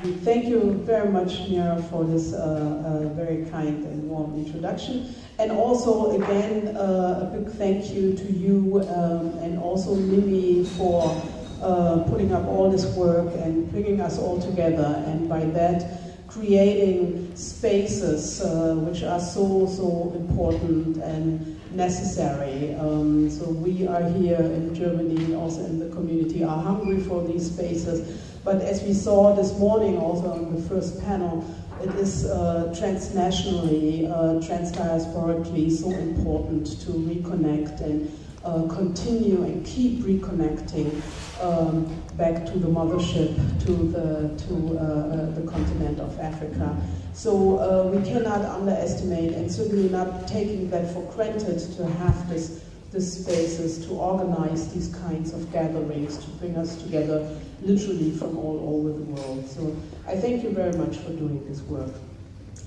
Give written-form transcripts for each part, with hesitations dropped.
Thank you very much, Mira, for this very kind and warm introduction. And also, again, a big thank you to you and also Mimi for putting up all this work and bringing us all together, and by that creating spaces which are so important and necessary. So we are here in Germany, also in the community, are hungry for these spaces. But as we saw this morning also on the first panel, it is transnationally, transdiasporically so important to reconnect and continue and keep reconnecting back to the mothership, to the continent of Africa. So we cannot underestimate, and certainly not taking that for granted, to have this spaces, to organize these kinds of gatherings, to bring us together literally from all over the world. So I thank you very much for doing this work.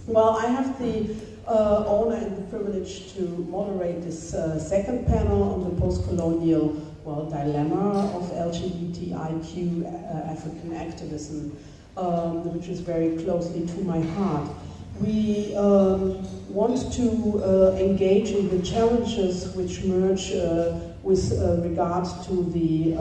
Well, I have the honor and the privilege to moderate this second panel on the postcolonial, well, dilemma of LGBTIQ African activism, which is very closely to my heart. We want to engage in the challenges which merge with regard to the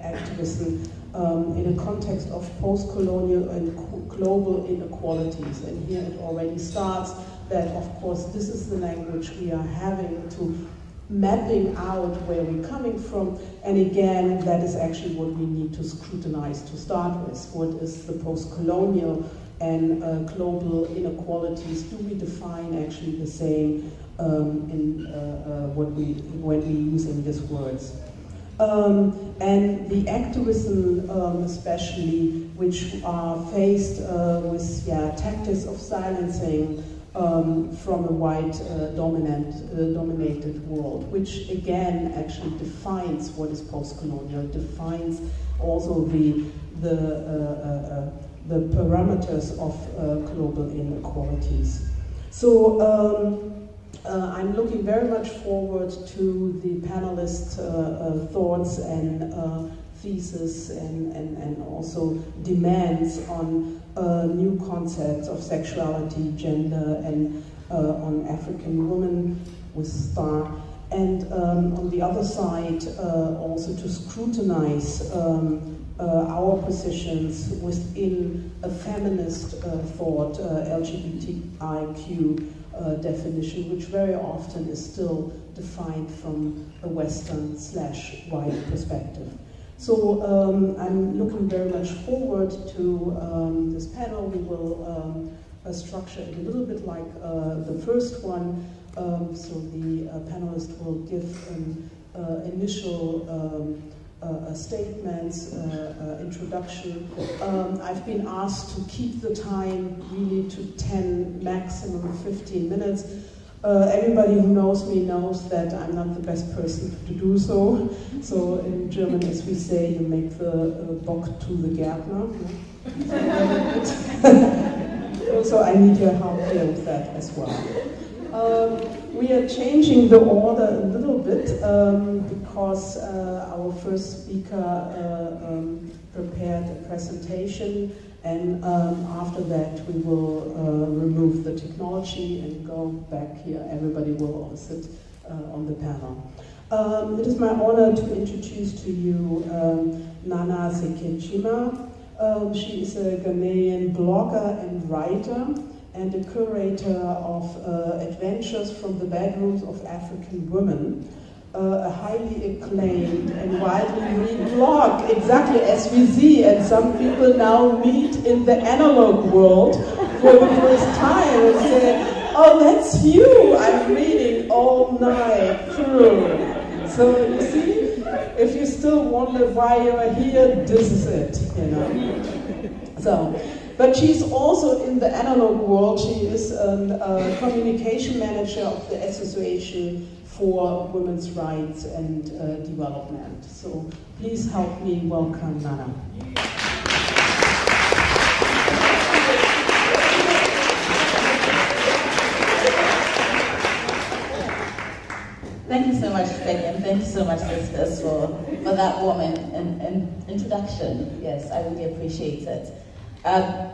activism in a context of post-colonial and global inequalities. And here it already starts that, of course, this is the language we are having to mapping out where we're coming from, and again, that is actually what we need to scrutinize to start with. What is the post-colonial and global inequalities? Do we define actually the same when we're using these words? And the activism, especially, which are faced with tactics of silencing from a white dominated world, which again actually defines what is post-colonial, defines also the parameters of global inequalities. So I'm looking very much forward to the panelists' thoughts and thesis and also demands on new concepts of sexuality, gender, and on African women with STAR. And on the other side, also to scrutinize our positions within a feminist thought, LGBTIQ definition, which very often is still defined from a Western/white perspective. So I'm looking very much forward to this panel. We will structure it a little bit like the first one. So the panelists will give an initial statements, introduction. I've been asked to keep the time really to 10, maximum 15 minutes. Everybody who knows me knows that I'm not the best person to do so. So in German, as we say, you make the Bock to the Gärtner. So I need your help here with that as well. We are changing the order a little bit because our first speaker prepared a presentation, and after that we will remove the technology and go back here. Everybody will all sit on the panel. It is my honor to introduce to you Nana Sekyiamah. She is a Ghanaian blogger and writer, and the curator of Adventures from the Bedrooms of African Women, a highly acclaimed and widely read blog, exactly as we see, and some people now meet in the analog world for the first time and say, oh, that's you, I'm reading all night through. So you see, if you still wonder why you're here, this is it, you know. So. But she's also in the analog world. She is a communication manager of the Association for Women's Rights and Development. So please help me welcome Nana. Thank you so much, Peggy, and thank you so much, sisters, for that warm introduction. Yes, I really appreciate it.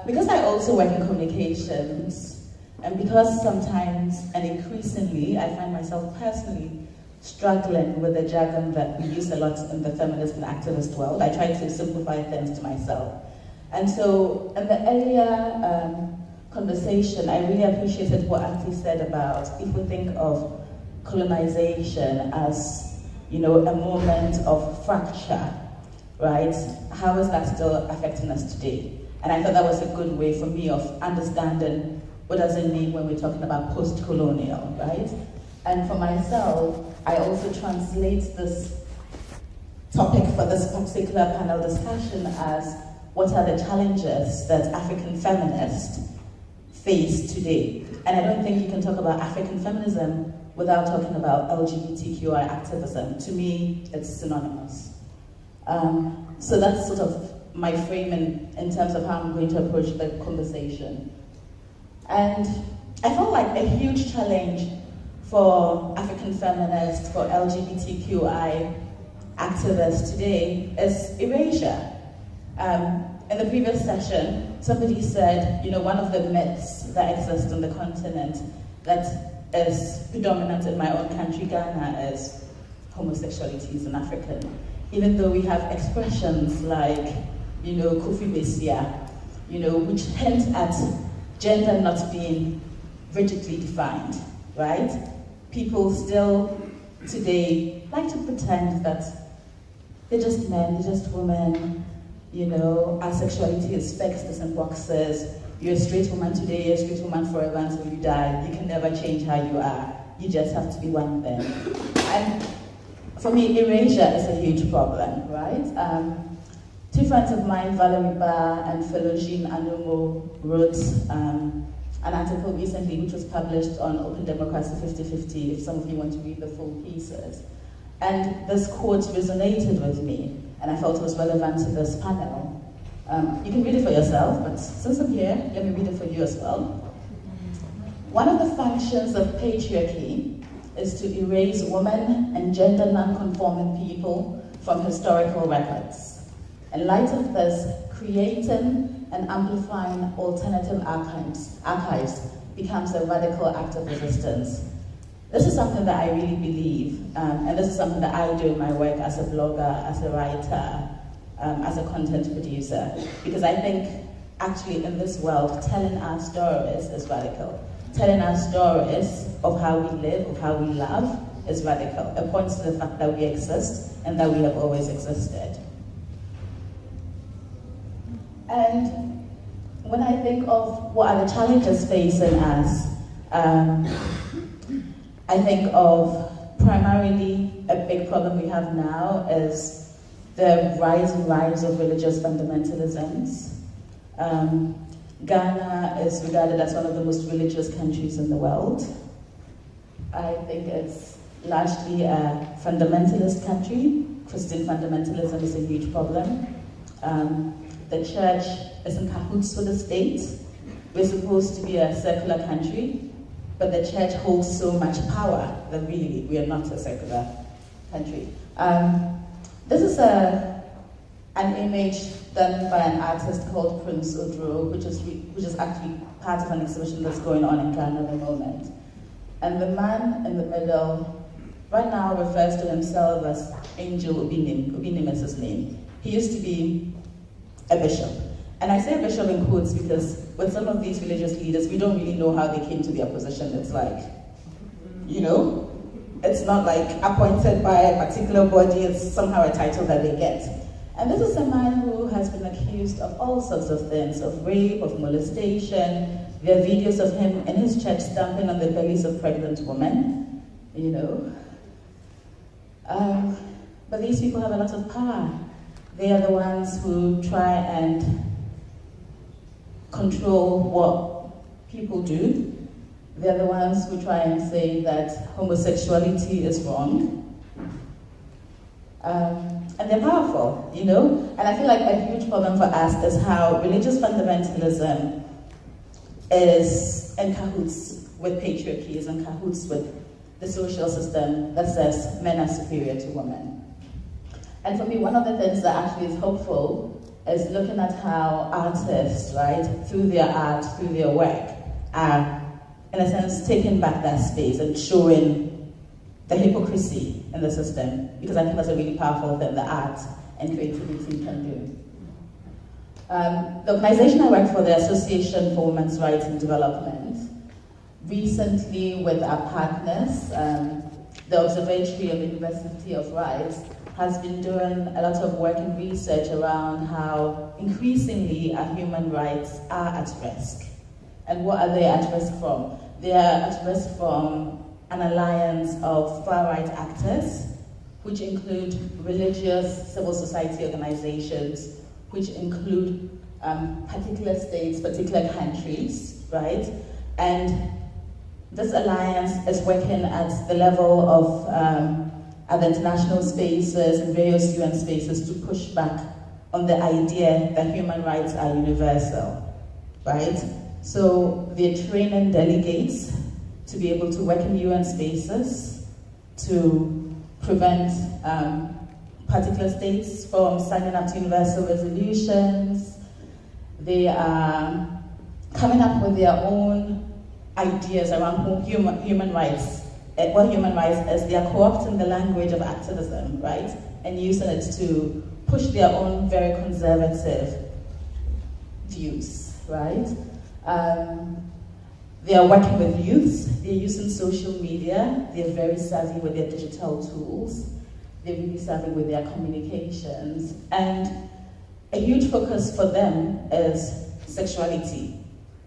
Because I also work in communications, and because sometimes and increasingly I find myself personally struggling with the jargon that we use a lot in the feminist and activist world, I try to simplify things to myself. And so in the earlier conversation, I really appreciated what Ati said about if we think of colonization as, a moment of fracture, right? How is that still affecting us today? And I thought that was a good way for me of understanding what does it mean when we're talking about post-colonial, right? And for myself, I also translate this topic for this particular panel discussion as what are the challenges that African feminists face today? And I don't think you can talk about African feminism without talking about LGBTQI activism. To me, it's synonymous. So that's sort of my framing in terms of how I'm going to approach the conversation. And I felt like a huge challenge for African feminists, for LGBTQI activists today is erasure. In the previous session, somebody said, one of the myths that exist on the continent that is predominant in my own country, Ghana, is homosexuality is an African. Even though we have expressions like, Kofi Besia, which hint at gender not being rigidly defined, right? People still today like to pretend that they're just men, they're just women, our sexuality is fixed, it's in boxes. You're a straight woman today, you're a straight woman forever until you die. You can never change how you are. You just have to be one thing. And for me, erasure is a huge problem, right? Two friends of mine, Valerie Ba and Philogene Anumo, wrote an article recently which was published on Open Democracy 50/50, if some of you want to read the full pieces. And this quote resonated with me, and I felt it was relevant to this panel. You can read it for yourself, but since I'm here, let me read it for you as well. One of the functions of patriarchy is to erase women and gender non-conforming people from historical records. In light of this, creating and amplifying alternative archives becomes a radical act of resistance. This is something that I really believe, and this is something that I do in my work as a blogger, as a writer, as a content producer, because I think actually in this world, telling our stories is radical. Telling our stories of how we live, of how we love, is radical. It points to the fact that we exist and that we have always existed. And when I think of what are the challenges facing us, I think of primarily a big problem we have now is the rise and rise of religious fundamentalisms. Ghana is regarded as one of the most religious countries in the world. I think it's largely a fundamentalist country. Christian fundamentalism is a huge problem. The church is in cahoots with the state. We're supposed to be a secular country, but the church holds so much power that really we are not a secular country. This is an image done by an artist called Prince Odro, which is actually part of an exhibition that's going on in Ghana at the moment. And the man in the middle right now refers to himself as Angel Obinim. Obinim is his name. He used to be a bishop. And I say bishop in quotes because with some of these religious leaders, we don't really know how they came to their position. It's like, it's not like appointed by a particular body, it's somehow a title that they get. And this is a man who has been accused of all sorts of things, of rape, of molestation. There are videos of him in his church stamping on the bellies of pregnant women, But these people have a lot of power. They are the ones who try and control what people do. They're the ones who try and say that homosexuality is wrong. And they're powerful, And I feel like a huge problem for us is how religious fundamentalism is in cahoots with patriarchy, is in cahoots with the social system that says men are superior to women. And for me, one of the things that actually is hopeful is looking at how artists, right, through their art, through their work, are, in a sense, taking back that space and showing the hypocrisy in the system, because I think that's a really powerful thing that art and creativity can do. The organization I work for, the Association for Women's Rights and Development, recently with our partners, the Observatory of the University of Rights, has been doing a lot of work and research around how increasingly our human rights are at risk. And what are they at risk from? They are at risk from an alliance of far-right actors, which include religious civil society organizations, which include particular states, particular countries, right? And this alliance is working at the level of at the international spaces and various UN spaces to push back on the idea that human rights are universal, right? So they're training delegates to be able to work in UN spaces to prevent particular states from signing up to universal resolutions. They are coming up with their own ideas around human rights. What human rights is, they are co-opting the language of activism, right? And using it to push their own very conservative views, right? They are working with youths, they're using social media, they're very savvy with their digital tools, they're really savvy with their communications, and a huge focus for them is sexuality.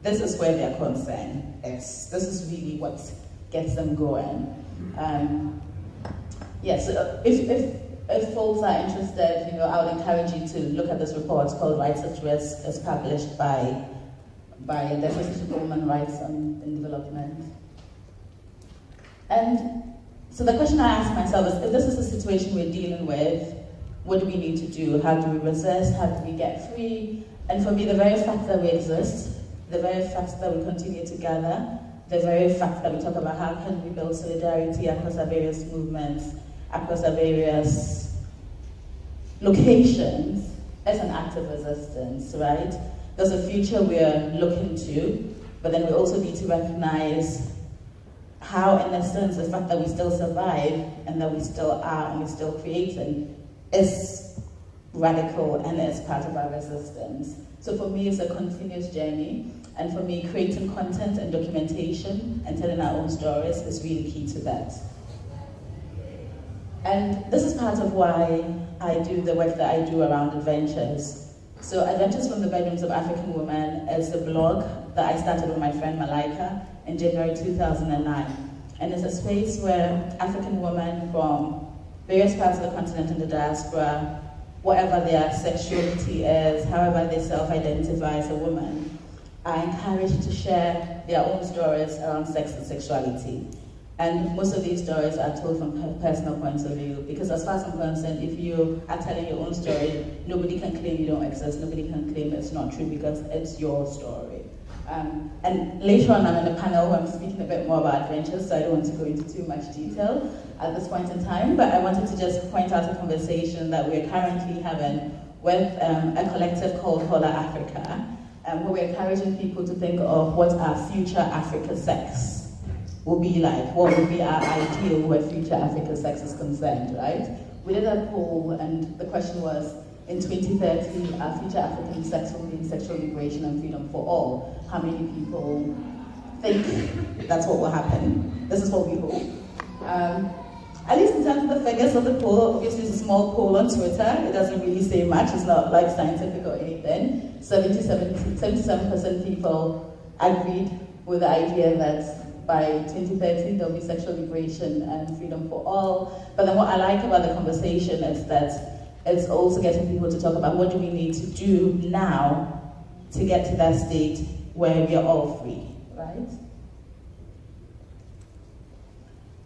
This is where their concern is. This is really what gets them going. Yes, if folks are interested, I would encourage you to look at this report. It's called Rights at Risk. It's published by the Association for Women's Rights and Development. And so the question I ask myself is, if this is the situation we're dealing with, what do we need to do? How do we resist? How do we get free? And for me, the very fact that we exist, the very fact that we continue to gather, the very fact that we talk about how can we build solidarity across our various movements, across our various locations, is an act of resistance, right? There's a future we're looking to, but then we also need to recognize how, in a sense, the fact that we still survive and that we still are and we're still creating is radical and is part of our resistance. So for me, it's a continuous journey. And for me, creating content and documentation and telling our own stories is really key to that. And this is part of why I do the work that I do around adventures. So Adventures from the Bedrooms of African Women is a blog that I started with my friend Malaika in January 2009. And it's a space where African women from various parts of the continent and the diaspora, whatever their sexuality is, however they self-identify as a woman, are encouraged to share their own stories around sex and sexuality. And most of these stories are told from personal points of view, because as far as I'm concerned, if you are telling your own story, nobody can claim you don't exist, nobody can claim it's not true, because it's your story. And later on, I'm in a panel where I'm speaking a bit more about adventures, so I don't want to go into too much detail at this point in time, but I wanted to just point out a conversation that we're currently having with a collective called Hola Africa, where we're encouraging people to think of what our future Africa sex will be like, what would be our ideal where future Africa sex is concerned, right? We did a poll, and the question was, in 2030, our future African sex will be sexual liberation and freedom for all. How many people think that's what will happen? This is what we hope. At least in terms of the figures of the poll, obviously it's a small poll on Twitter. It doesn't really say much. It's not like scientific or anything. 77% people agreed with the idea that by 2030 there'll be sexual liberation and freedom for all. But then what I like about the conversation is that it's also getting people to talk about what do we need to do now to get to that state where we are all free, right?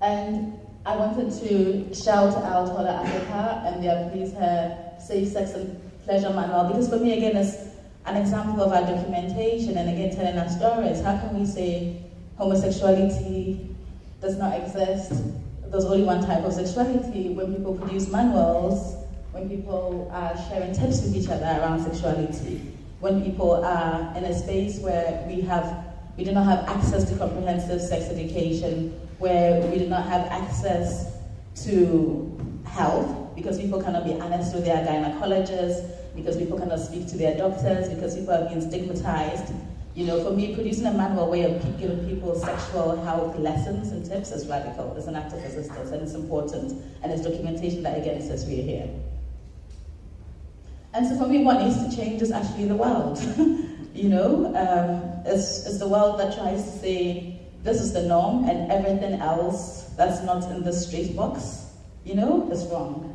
And I wanted to shout out Hola Africa and their Please Her Safe Sex and Pleasure Manual, because for me, again, it's an example of our documentation and again, telling our stories. How can we say homosexuality does not exist? There's only one type of sexuality when people produce manuals, when people are sharing tips with each other around sexuality, when people are in a space where we do not have access to comprehensive sex education, where we do not have access to health, because people cannot be honest with their gynecologists, because people cannot speak to their doctors, because people are being stigmatized. You know, for me, producing a manual way of giving people sexual health lessons and tips is radical. It's an act of resistance, and it's important, and it's documentation that, again, says we are here. And so for me, what needs to change is actually the world. You know, it's the world that tries to say, this is the norm, and everything else that's not in the straight box, you know, is wrong.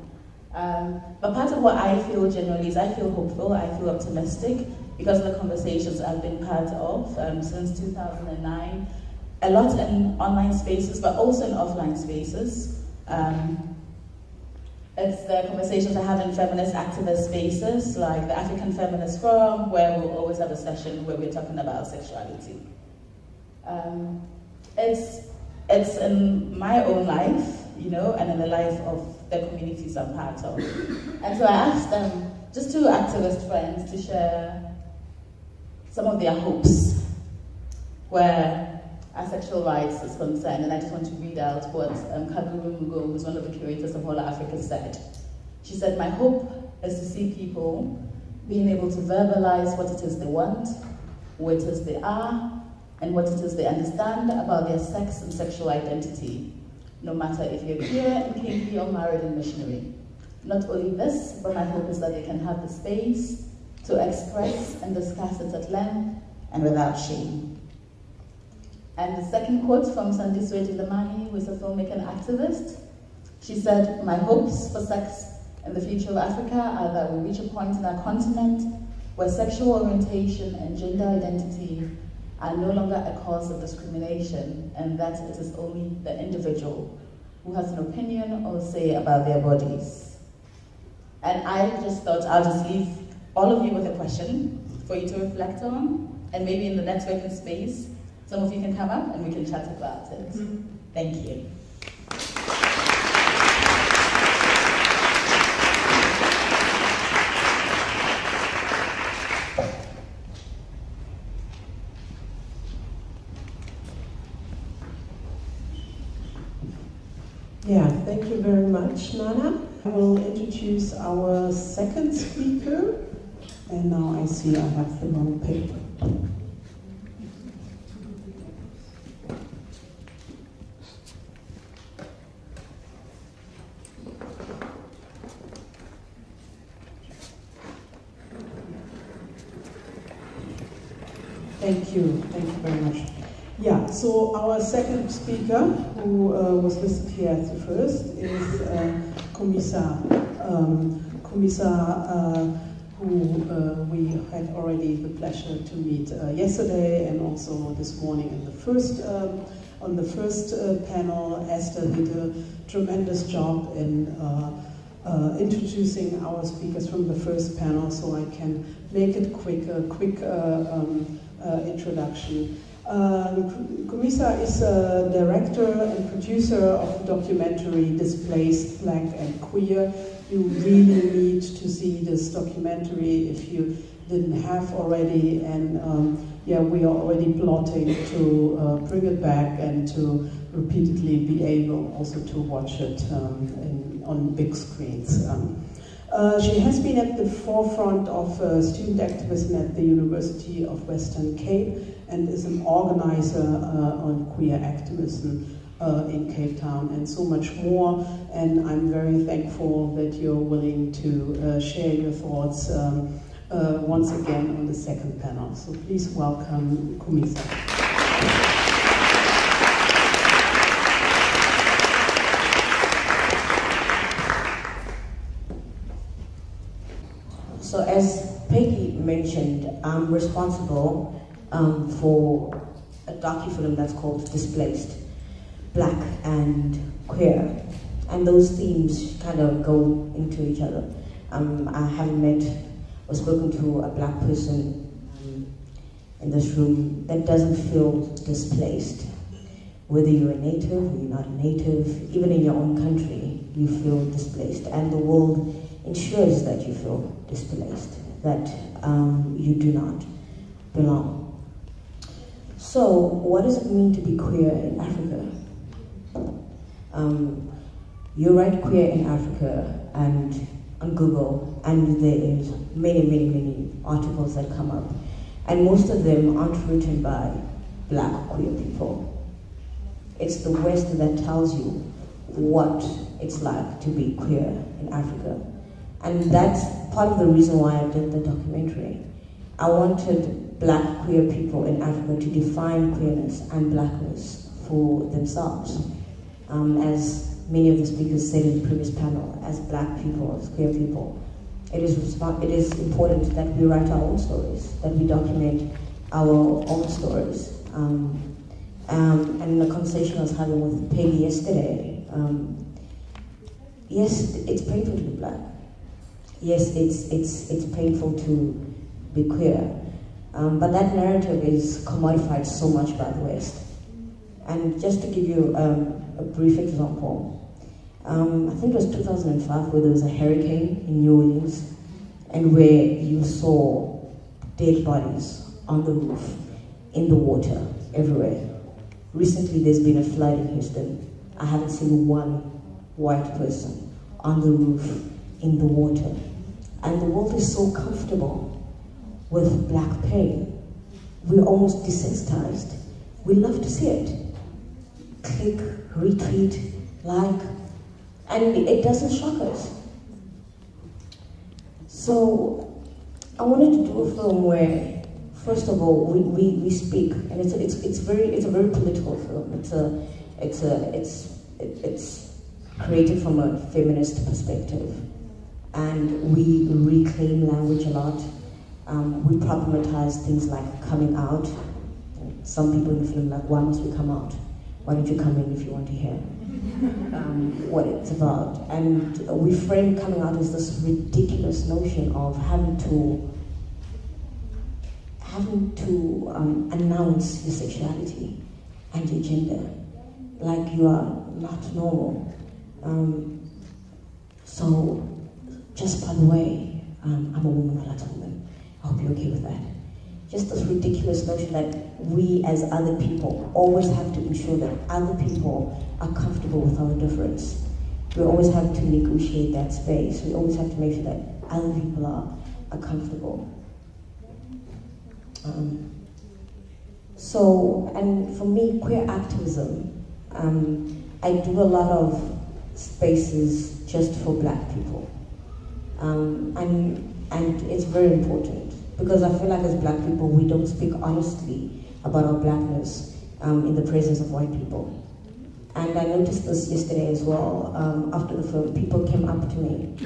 But part of what I feel generally is I feel hopeful, I feel optimistic, because of the conversations I've been part of since 2009, a lot in online spaces, but also in offline spaces. It's the conversations I have in feminist activist spaces, like the African Feminist Forum, where we'll always have a session where we're talking about sexuality. It's in my own life, you know, and in the life of the communities I'm part of. And so I asked them, just two activist friends, to share some of their hopes where our sexual rights is concerned, and I just want to read out what Kaguru Mugo, who's one of the curators of All Africa, said. She said, "My hope is to see people being able to verbalize what it is they want, what it is they are, and what it is they understand about their sex and sexual identity, no matter if you're queer and kinky or married and missionary. Not only this, but my hope is that they can have the space to express and discuss it at length and without shame." And the second quote from Sandiswe Dilemma, who is a filmmaker and activist, she said, "My hopes for sex and the future of Africa are that we reach a point in our continent where sexual orientation and gender identity are no longer a cause of discrimination, and that it is only the individual who has an opinion or say about their bodies." And I just thought I'll just leave all of you with a question for you to reflect on, and maybe in the networking space, some of you can come up and we can chat about it. Thank you. Yeah, thank you very much, Nana. I will introduce our second speaker. And now I see I have the wrong paper. Thank you very much. Yeah, so our second speaker, who was listed here as the first, is Ncumisa, who we had already the pleasure to meet yesterday and also this morning in the on the first panel. Esther did a tremendous job in introducing our speakers from the first panel, so I can make it quick introduction. Ncumisa is a director and producer of the documentary Displaced, Black and Queer. You really need to see this documentary if you didn't have already, and yeah, we are already plotting to bring it back and to repeatedly be able also to watch it on big screens. She has been at the forefront of student activism at the University of Western Cape and is an organizer on queer activism in Cape Town and so much more. And I'm very thankful that you're willing to share your thoughts once again on the second panel. So please welcome Ncumisa. So as Peggy mentioned, I'm responsible for a docu-film that's called Displaced, Black and Queer. And those themes kind of go into each other. I haven't met or spoken to a Black person in this room that doesn't feel displaced. Whether you're a native or you're not a native, even in your own country, you feel displaced. And the world ensures that you feel displaced, that you do not belong. So, what does it mean to be queer in Africa? You write queer in Africa and on Google, and there is many articles that come up, and most of them aren't written by Black queer people. It's the West that tells you what it's like to be queer in Africa, and that's part of the reason why I did the documentary. I wanted Black queer people in Africa to define queerness and Blackness for themselves. As many of the speakers said in the previous panel, as Black people, as queer people, it is important that we write our own stories, that we document our own stories. And in the conversation I was having with Peggy yesterday, yes, it's painful to be Black. Yes, it's painful to be queer. But that narrative is commodified so much by the West. And just to give you a brief example, I think it was 2005 where there was a hurricane in New Orleans, and where you saw dead bodies on the roof, in the water, everywhere. Recently there's been a flood in Houston. I haven't seen one white person on the roof, in the water. And the world is so comfortable with Black pain. We're almost desensitized. We love to see it. Click, retweet, like, and it doesn't shock us. So I wanted to do a film where, first of all, we speak, and it's a very political film. It's created from a feminist perspective, and we reclaim language a lot. We problematize things like coming out. Some people in the film are like, why must we come out? Why don't you come in if you want to hear what it's about? And we frame coming out as this ridiculous notion of having to announce your sexuality and your gender, like you are not normal. So, just by the way, I'm a woman, I like women. I hope you're okay with that. Just this ridiculous notion that we as other people always have to ensure that other people are comfortable with our difference. We always have to negotiate that space. We always have to make sure that other people are comfortable. And for me, queer activism, I do a lot of spaces just for Black people. And it's very important, because I feel like as Black people, we don't speak honestly about our Blackness in the presence of white people. And I noticed this yesterday as well. After the film, people came up to me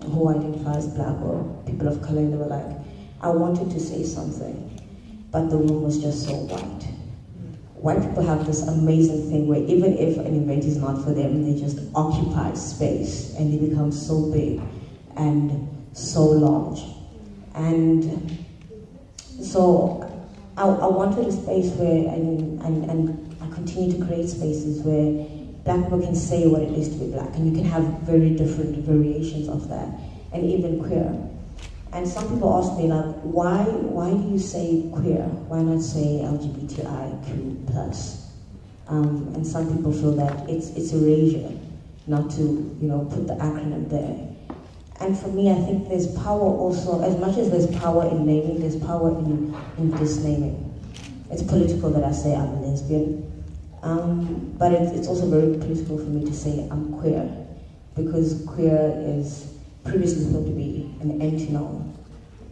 who identify as Black or people of color, and they were like, I wanted to say something, but the room was just so white. White people have this amazing thing where even if an event is not for them, they just occupy space and they become so big and so large. And so I wanted a space where, and I continue to create spaces where Black people can say what it is to be Black, and you can have very different variations of that, and even queer. And some people ask me, like, why do you say queer? Why not say LGBTIQ+? And some people feel that it's erasure not to, put the acronym there. And for me, I think there's power also, as much as there's power in naming, there's power in disnaming. It's political that I say I'm a lesbian, but it's also very political for me to say I'm queer, because queer is previously thought to be an anti-norm.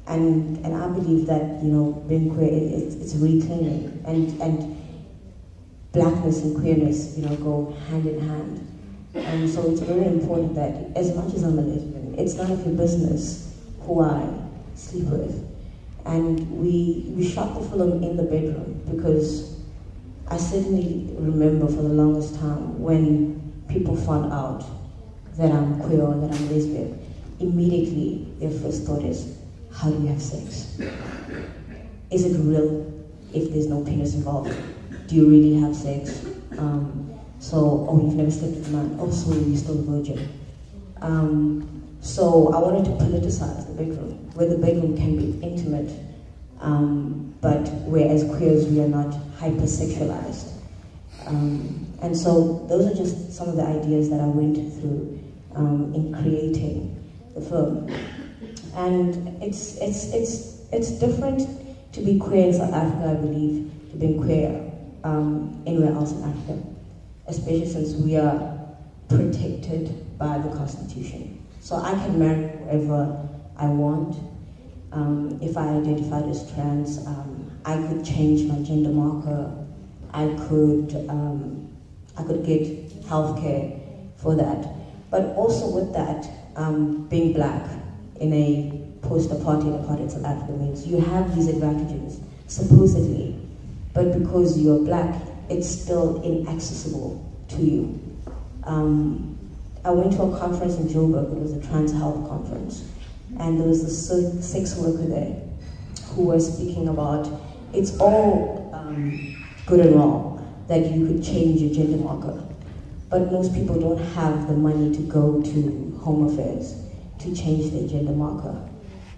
And I believe that, being queer, it's reclaiming, and Blackness and queerness, go hand in hand. And so it's very important that, as much as I'm a lesbian, it's none of your business who I sleep with. And we shot the film in the bedroom, because I certainly remember for the longest time when people found out that I'm queer or that I'm lesbian, immediately their first thought is, how do you have sex? Is it real if there's no penis involved? Do you really have sex? Oh, you've never slept with a man. Oh, so you're still a virgin. So I wanted to politicize the bedroom, where the bedroom can be intimate, but where as queers we are not hypersexualized. And so those are just some of the ideas that I went through in creating the film. And it's different to be queer in South Africa, I believe, to being queer anywhere else in Africa, especially since we are protected by the Constitution. So I can marry whoever I want. If I identified as trans, I could change my gender marker. I could get healthcare for that. But also with that, being black in a post-apartheid South Africa means you have these advantages, supposedly, but because you're black, it's still inaccessible to you. I went to a conference in Joburg. It was a trans health conference, and there was a sex worker there who was speaking about it's all good and well that you could change your gender marker, but most people don't have the money to go to Home Affairs to change their gender marker.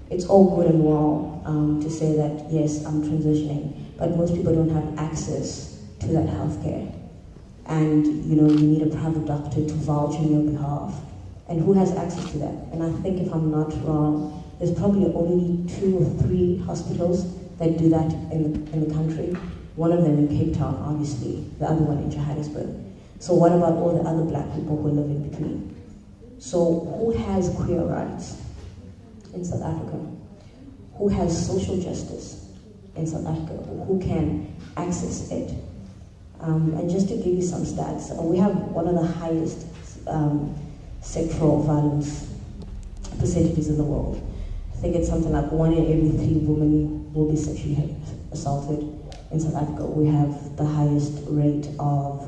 It's all good and well to say that, yes, I'm transitioning, but most people don't have access to that healthcare. And you need a private doctor to vouch on your behalf. And who has access to that? And I think, if I'm not wrong, there's probably only 2 or 3 hospitals that do that in the country. One of them in Cape Town, obviously, the other one in Johannesburg. So what about all the other black people who live in between? So who has queer rights in South Africa? Who has social justice in South Africa? Who can access it? And just to give you some stats, we have one of the highest sexual violence percentages in the world. I think it's something like 1 in every 3 women will be sexually assaulted in South Africa. We have the highest rate of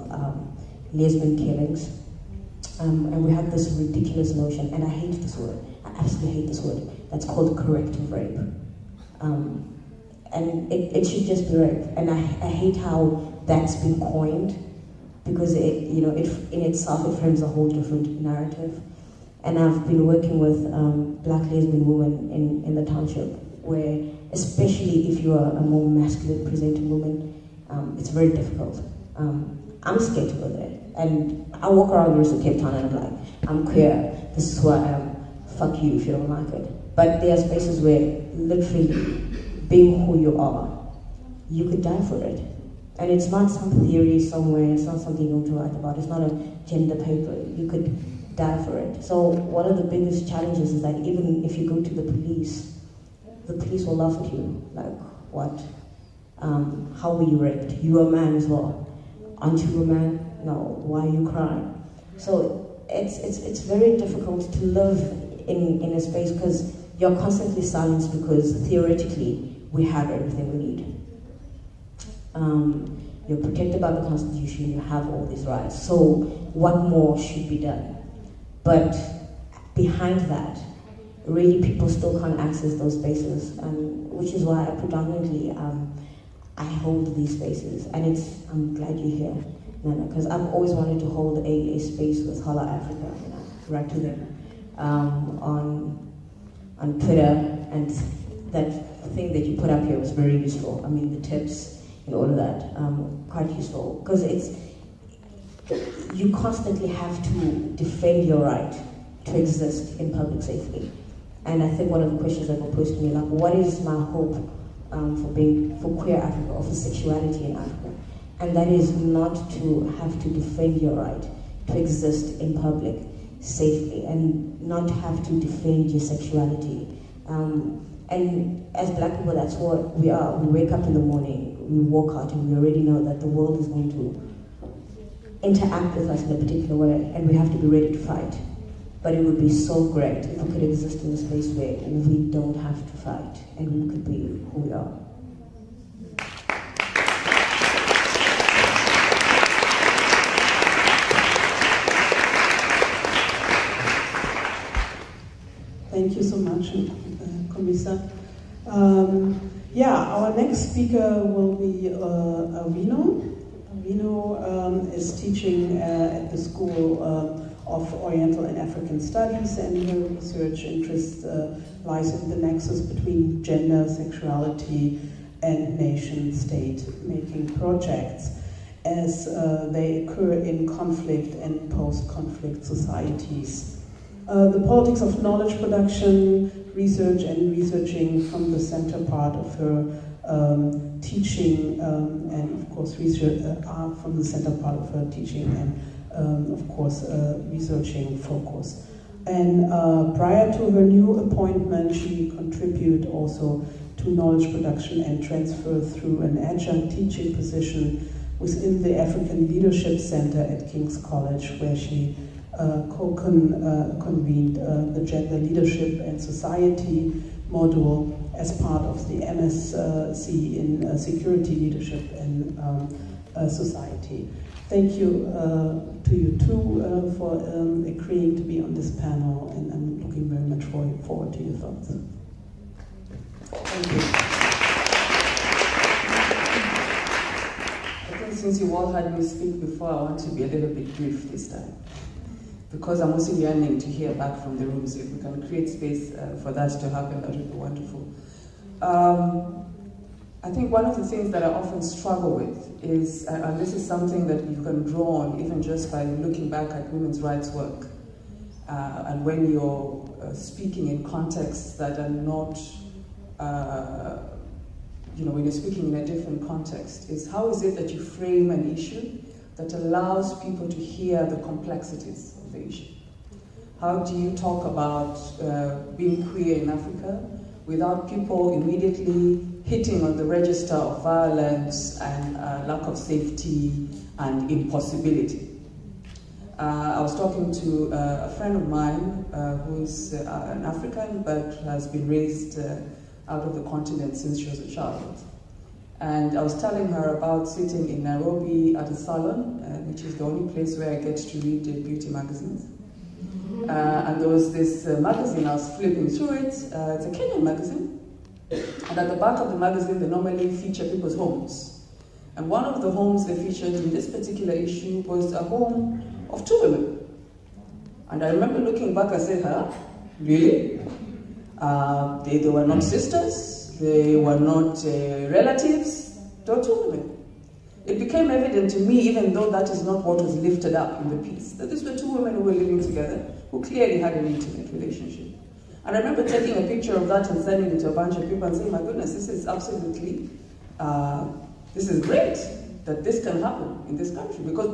lesbian killings. And we have this ridiculous notion, and I hate this word, I absolutely hate this word, that's called corrective rape. And it should just be rape. And I hate how that's been coined, because it in itself it frames a whole different narrative. And I've been working with black lesbian women in the township, where, especially if you are a more masculine presenting woman, it's very difficult. I'm scared to go there. And I walk around the rest of Cape Town and I'm like, I'm queer, this is who I am, fuck you if you don't like it. But there are spaces where, literally, being who you are, you could die for it. And it's not some theory somewhere, it's not something you want to write about, it's not a gender paper, you could die for it. So one of the biggest challenges is that even if you go to the police will laugh at you, like, what? How were you raped? You were a man as well. Aren't you a man? No, why are you crying? So it's very difficult to live in a space because you're constantly silenced, because theoretically we have everything we need. You're protected by the Constitution, you have all these rights. So what more should be done? But behind that, really people still can't access those spaces, which is why I predominantly I hold these spaces. And I'm glad you're here, Nana, because I've always wanted to hold a space with Holla Africa, write to them on Twitter, and that thing that you put up here was very useful. I mean, the tips and all of that, quite useful, because you constantly have to defend your right to exist in public safely. And I think one of the questions that were posed to me, like, what is my hope for queer Africa, or for sexuality in Africa? And that is not to have to defend your right to exist in public safely, and not have to defend your sexuality. And as black people, that's what we are. We wake up in the morning, we walk out, and we already know that the world is going to interact with us in a particular way, and we have to be ready to fight. But it would be so great if we could exist in a space where we don't have to fight, and we could be who we are. Thank you so much, Ncumisa. Yeah, our next speaker will be Awino. Awino is teaching at the School of Oriental and African studies, and her research interest lies in the nexus between gender, sexuality, and nation-state making projects as they occur in conflict and post-conflict societies. The politics of knowledge production, research and researching from the center part of her teaching, and of course research are from the center part of her teaching and of course researching focus. And prior to her new appointment, she contributed also to knowledge production and transfer through an adjunct teaching position within the African Leadership Center at King's College, where she convened the Gender Leadership and Society module as part of the MSc in Security, Leadership and Society. Thank you to you too for agreeing to be on this panel, and I'm looking very much forward to your thoughts. Thank you. I think since you all had me speak before, I want to be a little bit brief this time, because I'm also yearning to hear back from the room, so if we can create space for that to happen, that would be wonderful. I think one of the things that I often struggle with is, and this is something that you can draw on even just by looking back at women's rights work, and when you're speaking in contexts that are not, when you're speaking in a different context, is how is it that you frame an issue that allows people to hear the complexities of the issue? How do you talk about being queer in Africa without people immediately hitting on the register of violence and lack of safety and impossibility? I was talking to a friend of mine who's an African but has been raised out of the continent since she was a child. And I was telling her about sitting in Nairobi at a salon, which is the only place where I get to read beauty magazines. And there was this magazine, I was flipping through it. It's a Kenyan magazine. And at the back of the magazine, they normally feature people's homes. And one of the homes they featured in this particular issue was a home of 2 women. And I remember looking back and saying, huh? Really? They were not sisters, they were not relatives, they were 2 women. It became evident to me, even though that is not what was lifted up in the piece, that these were 2 women who were living together, who clearly had an intimate relationship. And I remember taking a picture of that and sending it to a bunch of people and saying, my goodness, this is absolutely, this is great that this can happen in this country. Because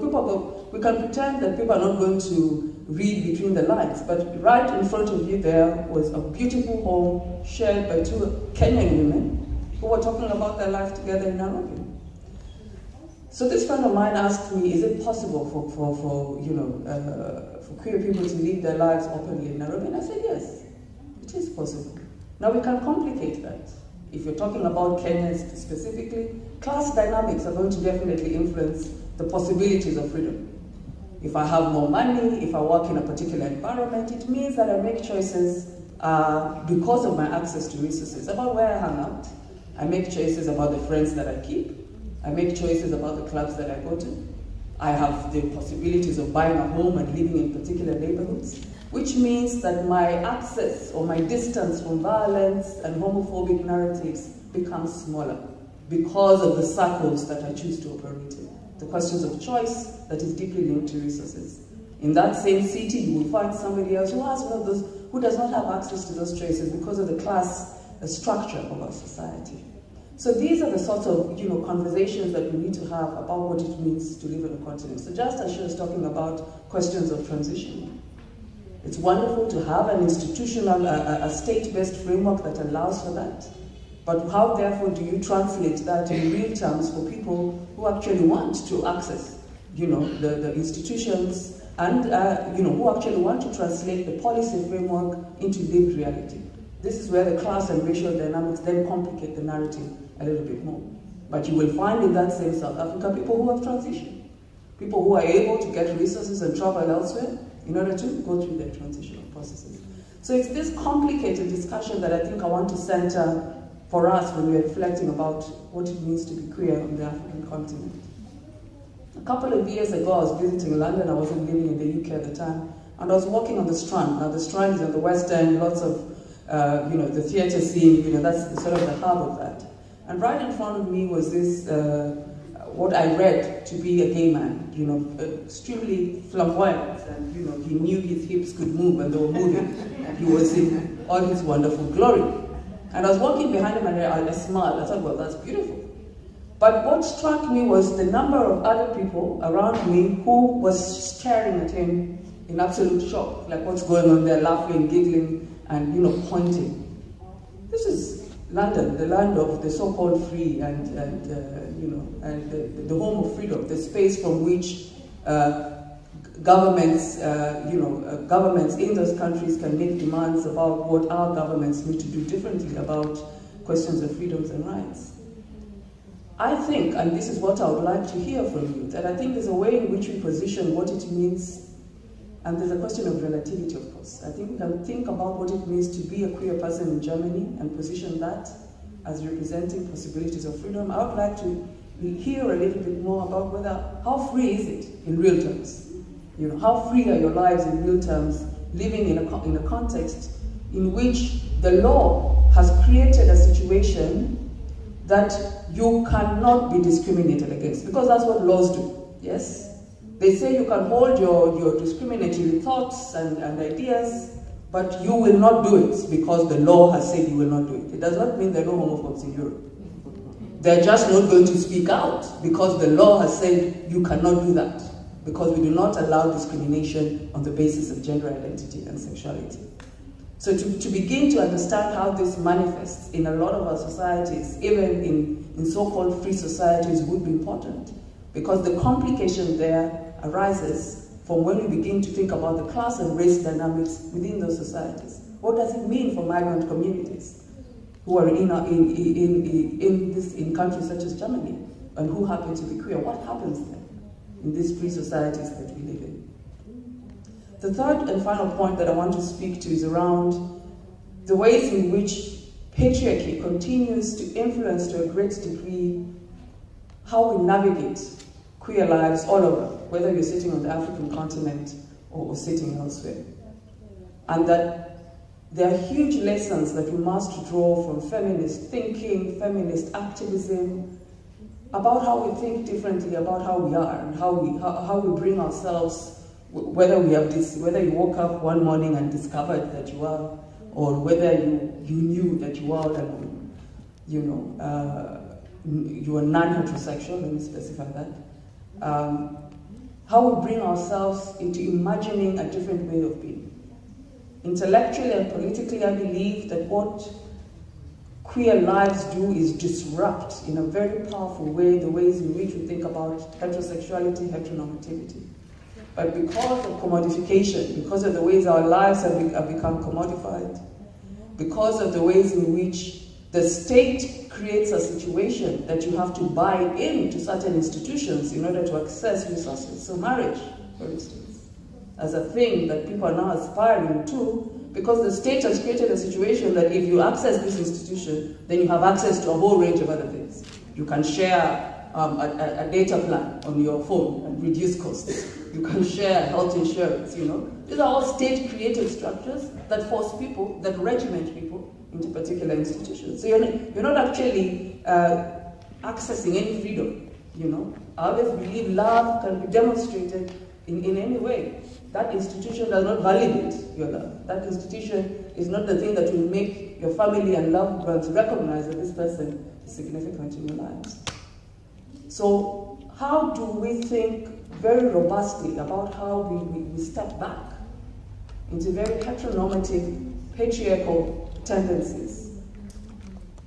we can pretend that people are not going to read between the lines, but right in front of you there was a beautiful home shared by 2 Kenyan women who were talking about their life together in Nairobi. So this friend of mine asked me, is it possible for queer people to live their lives openly in Nairobi? And I said, yes, it is possible. Now we can complicate that. If you're talking about Kenya specifically, class dynamics are going to definitely influence the possibilities of freedom. If I have more money, if I work in a particular environment, it means that I make choices because of my access to resources about where I hang out. I make choices about the friends that I keep. I make choices about the clubs that I go to. I have the possibilities of buying a home and living in particular neighborhoods, which means that my access or my distance from violence and homophobic narratives becomes smaller because of the circles that I choose to operate in. The questions of choice that is deeply linked to resources. In that same city, you will find somebody else who has one of those, who does not have access to those choices because of the class structure of our society. So these are the sorts of conversations that we need to have about what it means to live on a continent. So just as she was talking about questions of transition, it's wonderful to have an institutional, a state-based framework that allows for that. But how, therefore, do you translate that in real terms for people who actually want to access, the institutions and, who actually want to translate the policy framework into lived reality? This is where the class and racial dynamics then complicate the narrative a little bit more. But you will find in that same South Africa people who have transitioned, people who are able to get resources and travel elsewhere in order to go through their transitional processes. So it's this complicated discussion that I think I want to center for us when we're reflecting about what it means to be queer on the African continent. A couple of years ago, I was visiting London. I wasn't living in the UK at the time. And I was walking on the Strand. Now the Strand is on the West End, lots of, the theatre scene, that's sort of the hub of that. And right in front of me was this, what I read to be a gay man, extremely flamboyant, and he knew his hips could move and they were moving, and he was in all his wonderful glory. And I was walking behind him and I smiled. I thought, well, that's beautiful. But what struck me was the number of other people around me who was staring at him in absolute shock, like what's going on there, laughing, giggling, and pointing. This is London, the land of the so-called free, and the home of freedom, the space from which governments, governments in those countries can make demands about what our governments need to do differently about questions of freedoms and rights. I think, and this is what I would like to hear from you, that I think there's a way in which we position what it means. And there's a question of relativity, of course. I think we can think about what it means to be a queer person in Germany and position that as representing possibilities of freedom. I would like to hear a little bit more about how free is it in real terms? How free are your lives in real terms, living in a context in which the law has created a situation that you cannot be discriminated against, because that's what laws do, yes? They say you can hold your discriminatory thoughts and ideas, but you will not do it because the law has said you will not do it. It does not mean there are no homophobes in Europe. They're just not going to speak out because the law has said you cannot do that, because we do not allow discrimination on the basis of gender identity and sexuality. So to begin to understand how this manifests in a lot of our societies, even in so-called free societies, would be important, because the complication there arises from when we begin to think about the class and race dynamics within those societies. What does it mean for migrant communities who are in countries such as Germany and who happen to be queer? What happens then in these free societies that we live in? The third and final point that I want to speak to is around the ways in which patriarchy continues to influence to a great degree how we navigate queer lives all over, whether you're sitting on the African continent or sitting elsewhere. And that there are huge lessons that we must draw from feminist thinking, feminist activism, about how we think differently about how we are and how we bring ourselves, whether you woke up one morning and discovered that you are, or whether you knew that you are, you are non-heterosexual, let me specify that. How we bring ourselves into imagining a different way of being. Intellectually and politically, I believe that what queer lives do is disrupt in a very powerful way the ways in which we think about heterosexuality, heteronormativity. But because of commodification, because of the ways our lives have become commodified, because of the ways in which the state creates a situation that you have to buy into certain institutions in order to access resources. So marriage, for instance, as a thing that people are now aspiring to, because the state has created a situation that if you access this institution, then you have access to a whole range of other things. You can share a data plan on your phone and reduce costs. You can share health insurance, These are all state-created structures that force people, that regiment people into particular institutions. So you're not actually accessing any freedom, I always believe love can be demonstrated in any way. That institution does not validate your love. That institution is not the thing that will make your family and loved ones recognize that this person is significant in your lives. So how do we think very robustly about how we step back into very heteronormative, patriarchal tendencies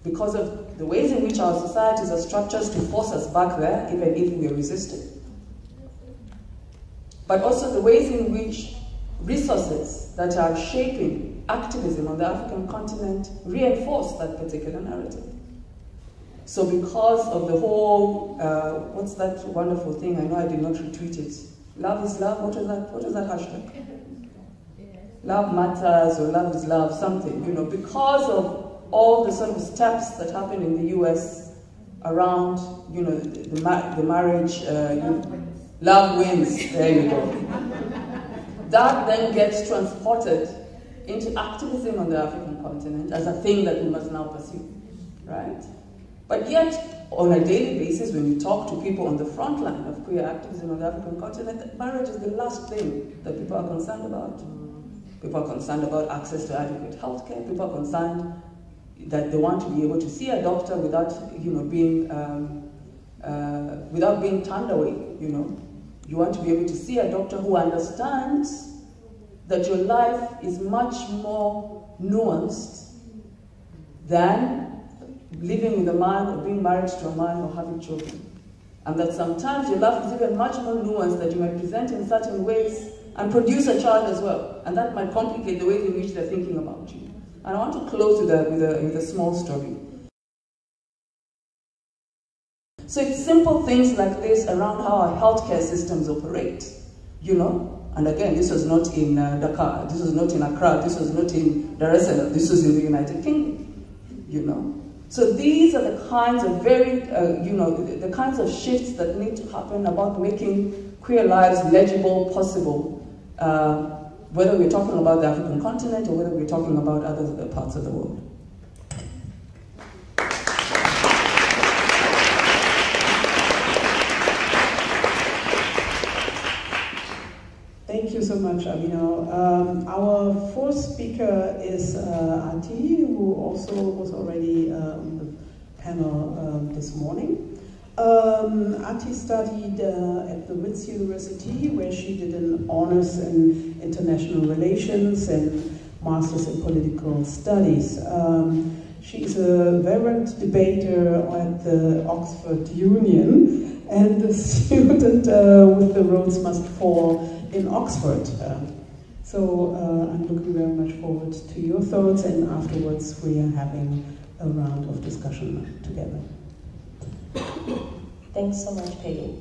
because of the ways in which our societies are structured to force us back there, even if we are resisting. But also the ways in which resources that are shaping activism on the African continent reinforce that particular narrative. So because of the whole, what's that wonderful thing? I know I did not retweet it. Love is love, what is that hashtag? Love matters, or love is love, something, because of all the sort of steps that happen in the US around, the marriage, love wins, there you go. that then gets transported into activism on the African continent as a thing that we must now pursue, right? But yet, on a daily basis, when you talk to people on the front line of queer activism on the African continent, marriage is the last thing that people are concerned about. People are concerned about access to adequate healthcare. People are concerned that they want to be able to see a doctor without, being turned away. You want to be able to see a doctor who understands that your life is much more nuanced than living with a man or being married to a man or having children. And that sometimes your life is even much more nuanced, that you might present in certain ways and produce a child as well. And that might complicate the way in which they're thinking about you. And I want to close with a small story. So it's simple things like this around how our healthcare systems operate, And again, this was not in Dakar, this was not in Accra, this was not in Dar es Salaam, this was in the United Kingdom, So these are the kinds of the kinds of shifts that need to happen about making queer lives legible, possible, whether we're talking about the African continent or whether we're talking about other parts of the world. Thank you so much, Awino. Our fourth speaker is Ati, who also was already on the panel this morning. Ati studied at the Wits University, where she did an honors in international relations and master's in political studies. She is a veteran debater at the Oxford Union and a student with The Roads Must Fall in Oxford. So I'm looking very much forward to your thoughts, and afterwards we are having a round of discussion together. Thanks so much, Peggy.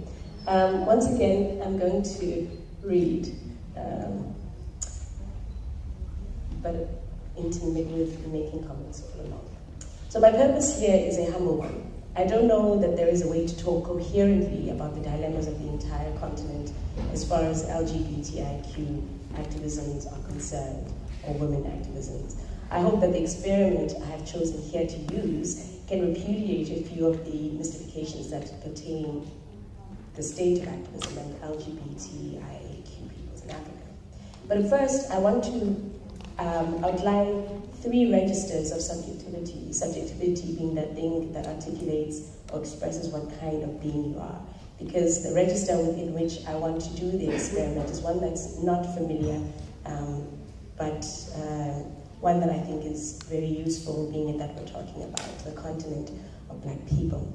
Once again, I'm going to read, but intermittently making comments all along. So my purpose here is a humble one. I don't know that there is a way to talk coherently about the dilemmas of the entire continent as far as LGBTIQ activisms are concerned, or women activisms. I hope that the experiment I have chosen here to use can repudiate a few of the mystifications that pertain the state of activism and LGBTIQ peoples in Africa. But first, I want to outline 3 registers of subjectivity, subjectivity being that thing that articulates or expresses what kind of being you are. Because the register within which I want to do the experiment is one that's not familiar, but one that I think is very useful, being that we're talking about the continent of Black people.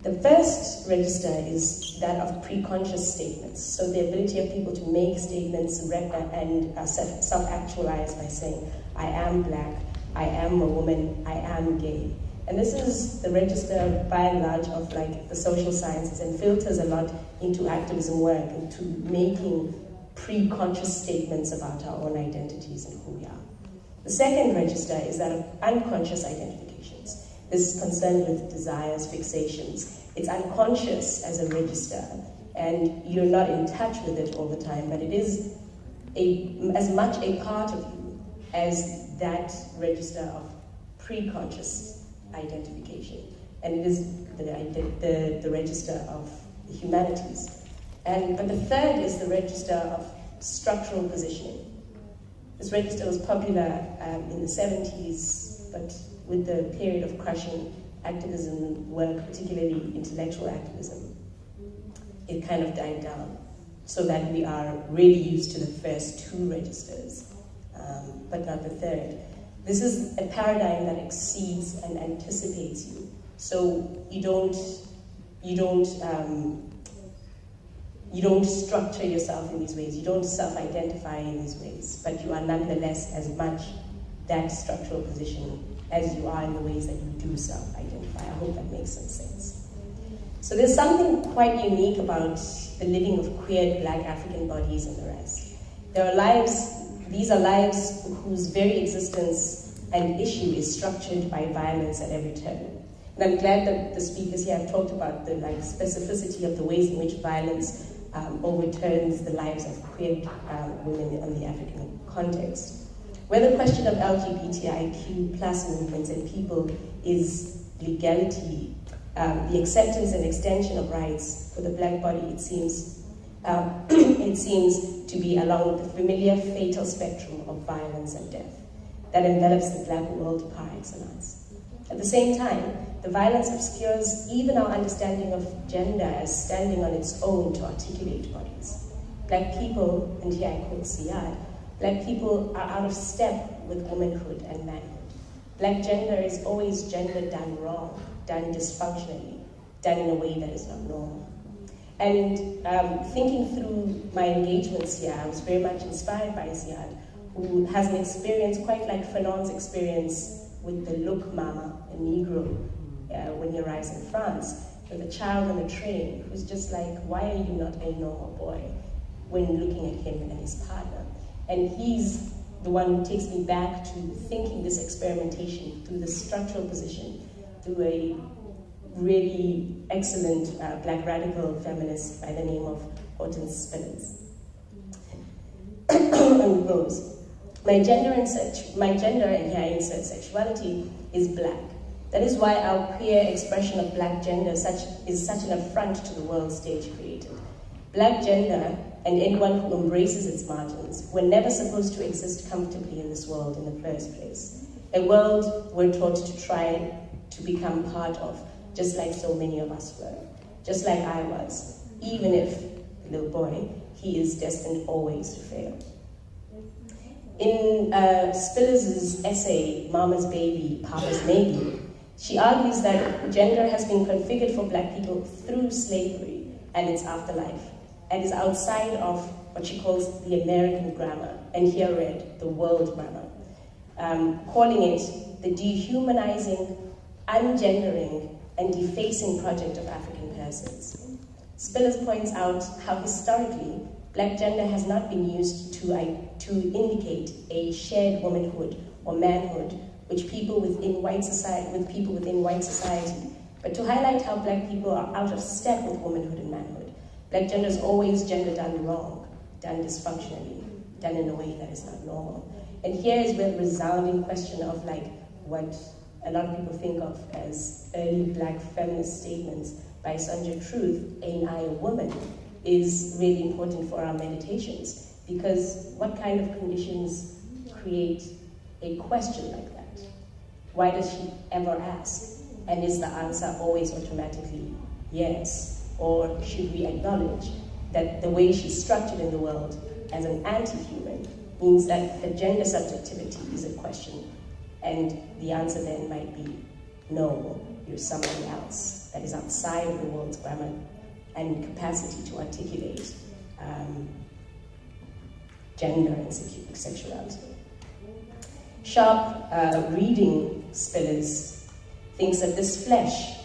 The first register is that of pre-conscious statements. So the ability of people to make statements and self-actualize by saying, I am Black, I am a woman, I am gay. And this is the register, by and large, of like the social sciences, and filters a lot into activism work, into making pre-conscious statements about our own identities and who we are. The second register is that of unconscious identifications. This is concerned with desires, fixations. It's unconscious as a register, and you're not in touch with it all the time, but it is as much a part of you as that register of pre-conscious identification. And it is the register of the humanities. But the third is the register of structural positioning. This register was popular in the 70s, but with the period of crushing activism work, particularly intellectual activism, it kind of died down, so that we are really used to the first 2 registers, but not the third. This is a paradigm that exceeds and anticipates you. So you don't structure yourself in these ways. You don't self-identify in these ways, but you are nonetheless as much that structural position as you are in the ways that you do self-identify. I hope that makes some sense. So there's something quite unique about the living of queer Black African bodies and the rest. There are lives, these are lives whose very existence and issue is structured by violence at every turn. And I'm glad that the speakers here have talked about the specificity of the ways in which violence overturns the lives of queer women in the African context. Where the question of LGBTIQ plus movements and people is legality, the acceptance and extension of rights for the black body, it seems to be along the familiar fatal spectrum of violence and death that envelops the black world par excellence. At the same time, the violence obscures even our understanding of gender as standing on its own to articulate bodies. Black people, and here I quote Ziad, black people are out of step with womanhood and manhood. Black gender is always gender done wrong, done dysfunctionally, done in a way that is not normal. And thinking through my engagements here, I was very much inspired by Ziad, who has an experience quite like Fanon's experience with the look mama, a Negro, when he arrives in France, with a child on a train who's just like, why are you not a normal boy, when looking at him and his partner. And he's the one who takes me back to thinking this experimentation through the structural position, through a really excellent black radical feminist by the name of Hortense Spillers. And goes, my gender, and here I insert sexuality, is black. That is why our queer expression of black gender is such an affront to the world stage created. Black gender, and anyone who embraces its margins, were never supposed to exist comfortably in this world in the first place. A world we're taught to try to become part of, just like so many of us were, just like I was, even if, little boy, he is destined always to fail. In Spillers' essay, Mama's Baby, Papa's Maybe, she argues that gender has been configured for black people through slavery and its afterlife, and is outside of what she calls the American grammar, and here read, the world grammar, calling it the dehumanizing, ungendering, and defacing project of African persons. Spillers points out how historically, black gender has not been used to indicate a shared womanhood or manhood with people within white society, but to highlight how black people are out of step with womanhood and manhood. Black gender is always gender done wrong, done dysfunctionally, done in a way that is not normal. And here is where the resounding question of like what a lot of people think of as early black feminist statements by Sonja Truth, ain't I a woman, is really important for our meditations, because what kind of conditions create a question like that? Why does she ever ask? And is the answer always automatically yes? Or should we acknowledge that the way she's structured in the world as an anti-human means that her gender subjectivity is a question, and the answer then might be no, you're somebody else that is outside of the world's grammar and capacity to articulate gender and sexuality. Sharp reading Spillers thinks that this flesh,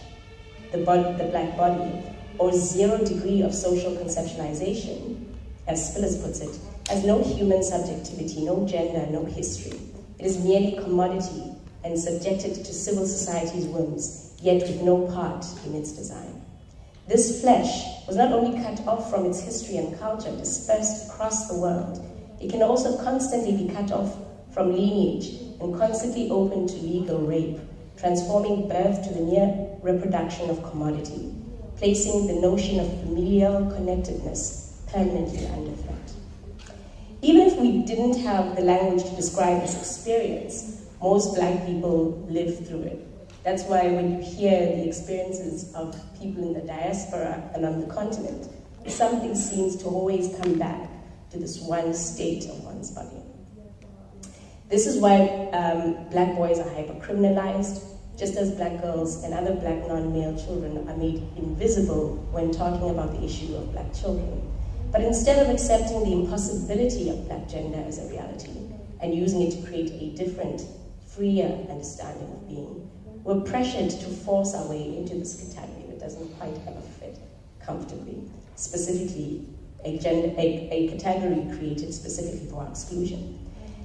the black body, or 0 degree of social conceptualization, as Spillers puts it, has no human subjectivity, no gender, no history. It is merely commodity and subjected to civil society's whims, yet with no part in its design. This flesh was not only cut off from its history and culture, dispersed across the world, it can also constantly be cut off from lineage and constantly open to legal rape, transforming birth to the mere reproduction of commodity, placing the notion of familial connectedness permanently under threat. Even if we didn't have the language to describe this experience, most black people live through it. That's why when you hear the experiences of people in the diaspora and on the continent, something seems to always come back to this one state of one's body. This is why black boys are hyper-criminalized, just as black girls and other black non-male children are made invisible when talking about the issue of black children. But instead of accepting the impossibility of black gender as a reality and using it to create a different, freer understanding of being, we're pressured to force our way into this category that doesn't quite ever fit comfortably, specifically a category created specifically for our exclusion.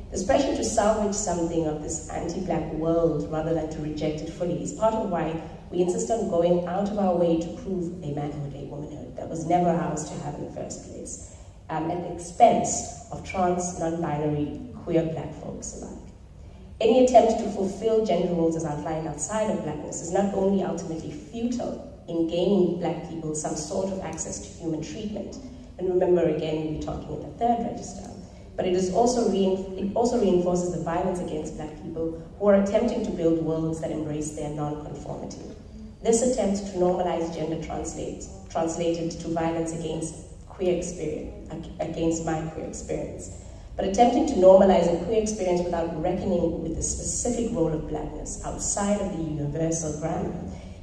This pressure to salvage something of this anti-black world rather than to reject it fully is part of why We insist on going out of our way to prove a manhood, a womanhood that was never ours to have in the first place, at the expense of trans, non-binary, queer black folks alike. Any attempt to fulfill gender roles as outlined outside of blackness is not only ultimately futile in gaining black people some sort of access to human treatment, and remember again, we're talking in the third register, but it also reinforces the violence against black people who are attempting to build worlds that embrace their non-conformity. This attempt to normalize gender translated to violence against queer experience, against my queer experience. But attempting to normalize a queer experience without reckoning with the specific role of blackness outside of the universal grammar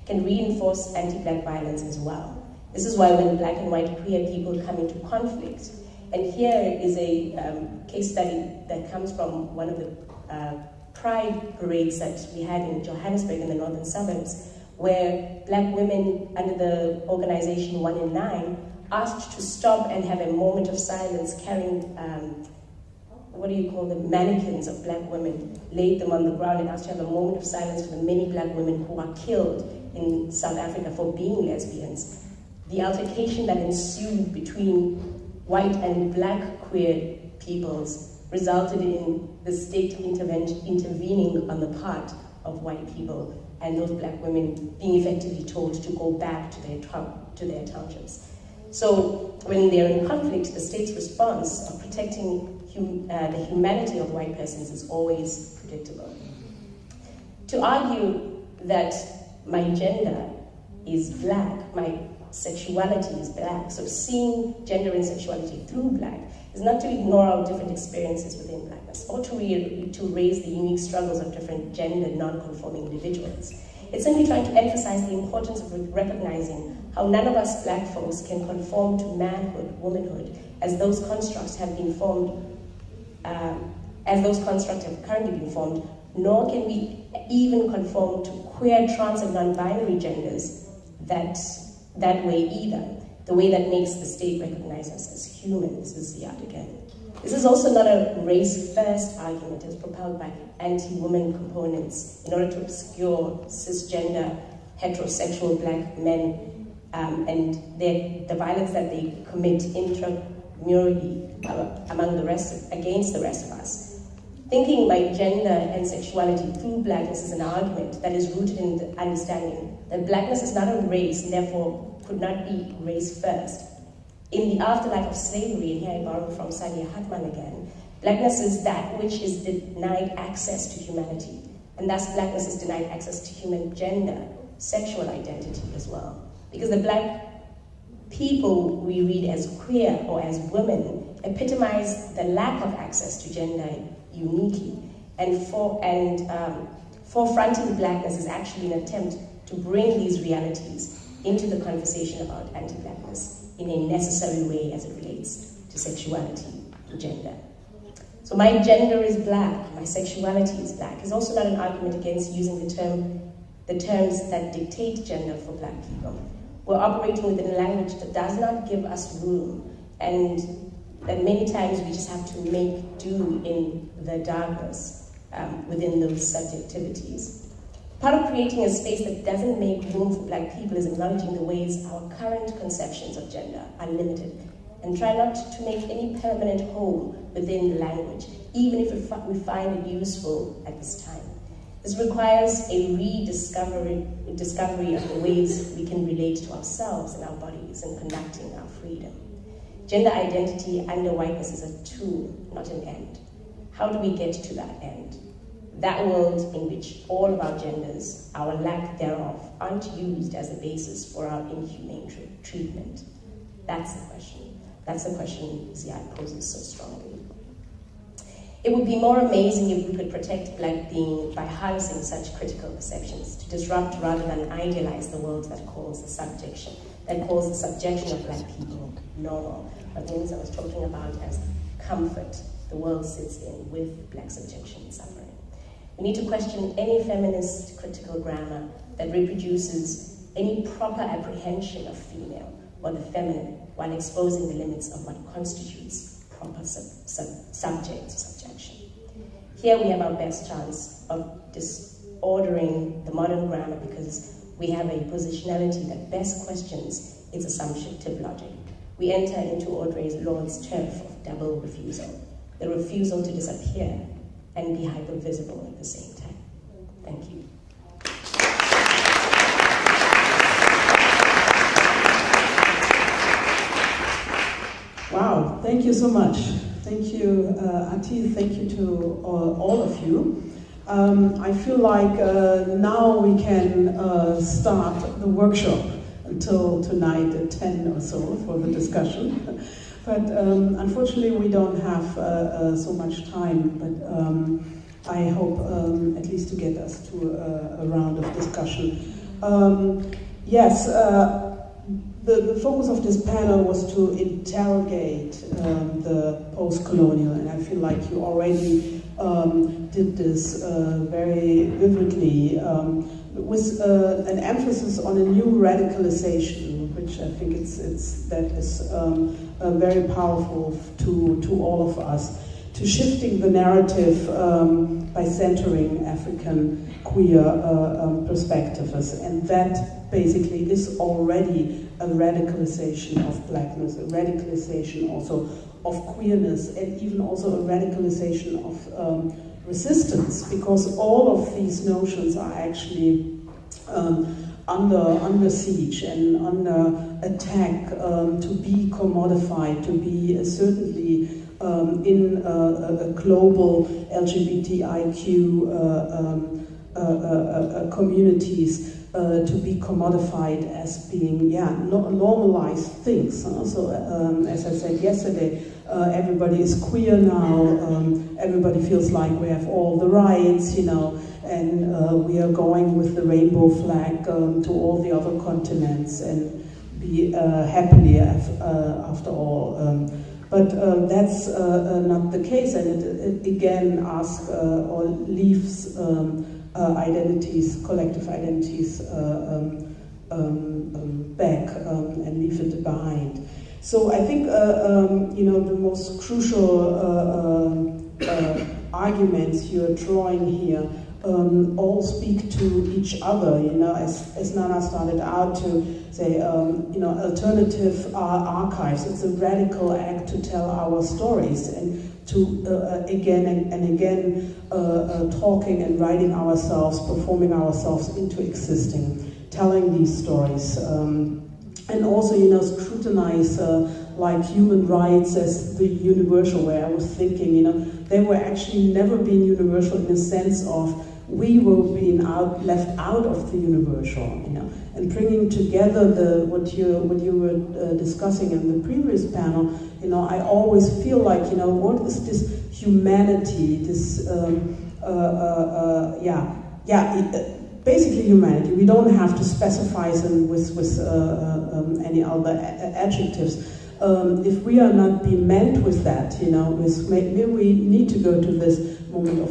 can reinforce anti-black violence as well. This is why when black and white queer people come into conflict, and here is a case study that comes from one of the pride parades that we had in Johannesburg in the northern suburbs, where black women under the organization 1 in 9 asked to stop and have a moment of silence carrying what do you call them, mannequins of black women, laid them on the ground and asked to have a moment of silence for the many black women who are killed in South Africa for being lesbians. The altercation that ensued between white and black queer peoples resulted in the state intervening on the part of white people and those black women being effectively told to go back to their townships. So when they're in conflict, the state's response of protecting the humanity of white persons is always predictable. To argue that my gender is black, my sexuality is black, so seeing gender and sexuality through black is not to ignore our different experiences within blackness or to raise the unique struggles of different gendered non-conforming individuals. It's simply trying to emphasize the importance of recognizing how none of us black folks can conform to manhood, womanhood, as those constructs have been formed, as those constructs have currently been formed, nor can we even conform to queer, trans, and non-binary genders that way either, the way that makes the state recognize us as humans, is yet again. This is also not a race-first argument as propelled by anti-woman components in order to obscure cisgender, heterosexual black men and the violence that they commit intramurally against the rest of us. Thinking by gender and sexuality through blackness is an argument that is rooted in the understanding that blackness is not a race and therefore could not be race first. In the afterlife of slavery, and here I borrow from Sadiya Hartman again, blackness is that which is denied access to humanity, and thus blackness is denied access to human gender, sexual identity as well. Because the black people we read as queer or as women epitomize the lack of access to gender uniquely, and forefronting blackness is actually an attempt to bring these realities into the conversation about anti-blackness in a necessary way as it relates to sexuality and gender. So my gender is black, my sexuality is black, is also not an argument against using the terms that dictate gender for black people. We're operating within a language that does not give us room, and that many times we just have to make do in the darkness within those subjectivities. Part of creating a space that doesn't make room for black people is acknowledging the ways our current conceptions of gender are limited, and try not to make any permanent home within the language, even if we find it useful at this time. This requires a rediscovery of the ways we can relate to ourselves and our bodies in conducting our freedom. Gender identity under whiteness is a tool, not an end. How do we get to that end? That world in which all of our genders, our lack thereof, aren't used as a basis for our inhumane treatment. That's the question. That's the question Ziad poses so strongly. It would be more amazing if we could protect black being by harnessing such critical perceptions to disrupt rather than idealize the world that calls the subjection of black people normal, or things I was talking about as comfort the world sits in with black subjection and suffering. We need to question any feminist critical grammar that reproduces any proper apprehension of female or the feminine while exposing the limits of what constitutes proper subjection. Here we have our best chance of disordering the modern grammar because We have a positionality that best questions its assumptive logic. We enter into Audre Lorde's turf of double refusal, the refusal to disappear and be hyper-visible at the same time. Thank you. Wow, thank you so much. Thank you, Ati, thank you to all of you. I feel like now we can start the workshop until tonight at 10 or so for the discussion. But unfortunately we don't have so much time, but I hope at least to get us to a round of discussion. Yes, the focus of this panel was to interrogate the post-colonial, and I feel like you already did this very vividly with an emphasis on a new radicalization, which I think that is very powerful to all of us, to shifting the narrative by centering African queer perspectives, and that basically is already a radicalization of blackness, a radicalization also of queerness, and even also a radicalization of resistance, because all of these notions are actually under siege and under attack to be commodified, to be certainly in a global LGBTIQ communities to be commodified as being, normalized things. So, as I said yesterday, everybody is queer now, everybody feels like we have all the rights, you know, and we are going with the rainbow flag to all the other continents and be happily after all. But that's not the case, and it again asks or leaves identities, collective identities back and leave it behind. So I think the most crucial arguments you're drawing here all speak to each other. You know, as Nana started out to say, alternative archives. It's a radical act to tell our stories and to again and again talking and writing ourselves, performing ourselves into existing, telling these stories, and also scrutinize like human rights as the universal. Where I was thinking, they were actually never being universal in the sense of we were being left out of the universal, and bringing together what you were discussing in the previous panel. I always feel like, what is this humanity, this, basically humanity. We don't have to specify them with any other adjectives. If we are not being meant with that, maybe we need to go to this moment of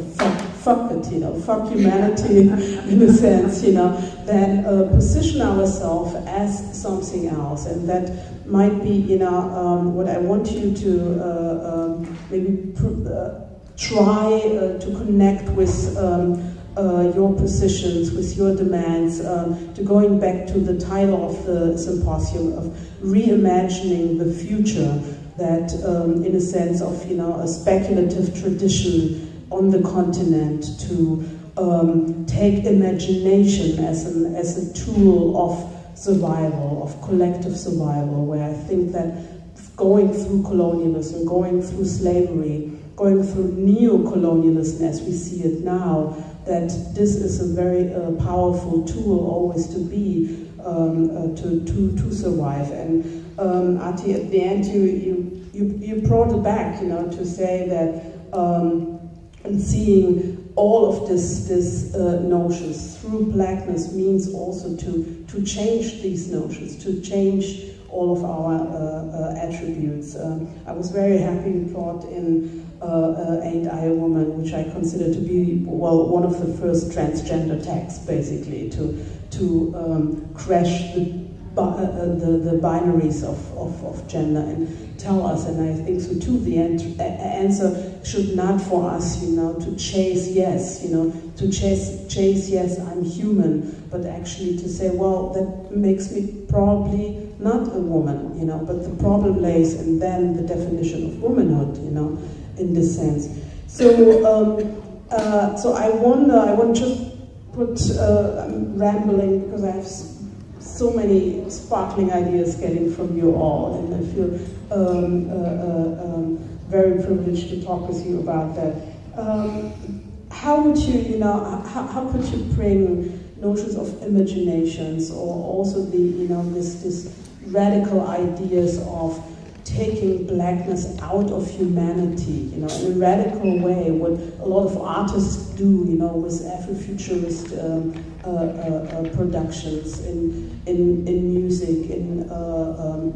fuck it, fuck humanity in a sense, then position ourselves as something else. And that might be, what I want you to maybe try to connect with your positions, with your demands, to going back to the title of the symposium of reimagining the future, that in a sense of a speculative tradition on the continent, to take imagination as a tool of survival, of collective survival, where I think that going through colonialism, going through slavery, going through neo-colonialism as we see it now, that this is a very powerful tool always to be, to survive. And Ati, at the end you brought it back, to say that and seeing all of this notions through blackness means also to change these notions, to change all of our attributes. I was very happy you brought in Ain't I a Woman, which I consider to be, well, one of the first transgender texts, basically, to crash the the binaries of gender and tell us, and I think so too, the answer should not for us, you know, to chase yes, you know, to chase yes, I'm human, but actually to say, well, that makes me probably not a woman, you know, but the problem lays in then the definition of womanhood, you know, in this sense. So, so I want to just put, I'm rambling because I have so many sparkling ideas getting from you all, and I feel very privileged to talk with you about that. How would you, you know, how could you bring notions of imaginations, or also the, you know, this radical ideas of taking blackness out of humanity, you know, in a radical way, what a lot of artists do, you know, with Afrofuturist productions, in music, in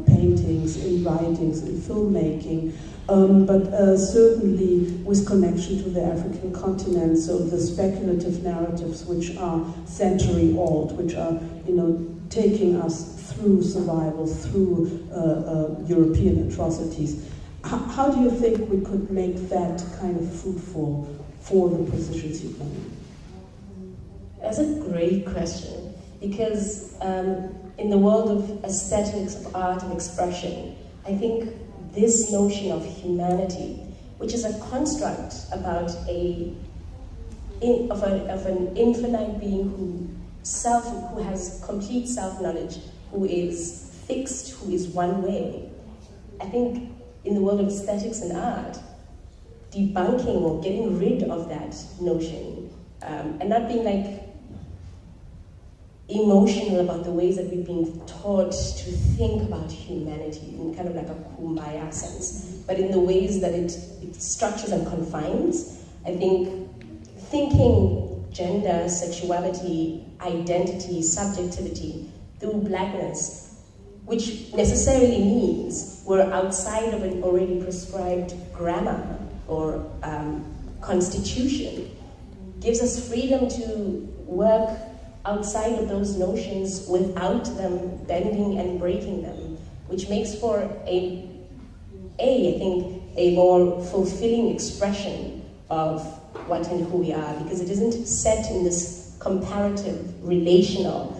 paintings, in writings, in filmmaking, but certainly with connection to the African continent, so the speculative narratives which are century old, which are, you know, taking us through survival, through European atrocities. How do you think we could make that kind of fruitful for the positions you've made? That's a great question, because in the world of aesthetics, of art, of expression, I think this notion of humanity, which is a construct about an infinite being who has complete self-knowledge, who is fixed, who is one way. I think in the world of aesthetics and art, debunking or getting rid of that notion, and not being like emotional about the ways that we've been taught to think about humanity in kind of like a kumbaya sense, but in the ways that it structures and confines. I think thinking gender, sexuality, identity, subjectivity through blackness, which necessarily means we're outside of an already prescribed grammar or constitution, gives us freedom to work outside of those notions without them bending and breaking them, which makes for I think, a more fulfilling expression of what and who we are, because it isn't set in this comparative, relational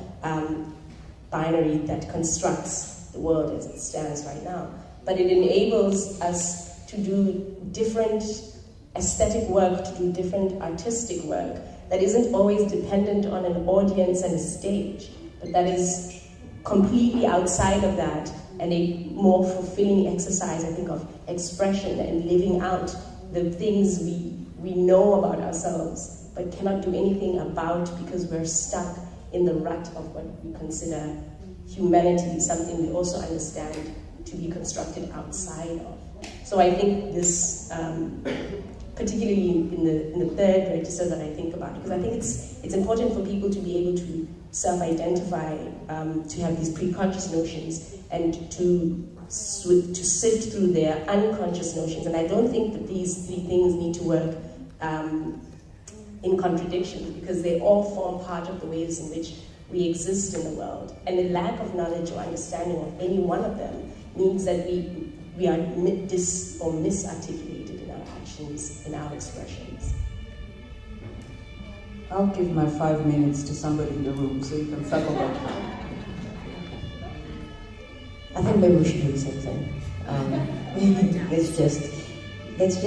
binary that constructs the world as it stands right now. But it enables us to do different aesthetic work, to do different artistic work, that isn't always dependent on an audience and a stage, but that is completely outside of that, and a more fulfilling exercise, I think, of expression and living out the things we know about ourselves, but cannot do anything about because we're stuck in the rut of what we consider humanity, something we also understand to be constructed outside of. So I think this, particularly in the third register that I think about, because I think it's important for people to be able to self-identify, to have these pre-conscious notions, and to sift through their unconscious notions. And I don't think that these three things need to work in contradiction, because they all form part of the ways in which we exist in the world. And the lack of knowledge or understanding of any one of them means that we are misarticulated in our actions, in our expressions. I'll give my 5 minutes to somebody in the room so you can circle back. I think maybe we should do the same thing. Let's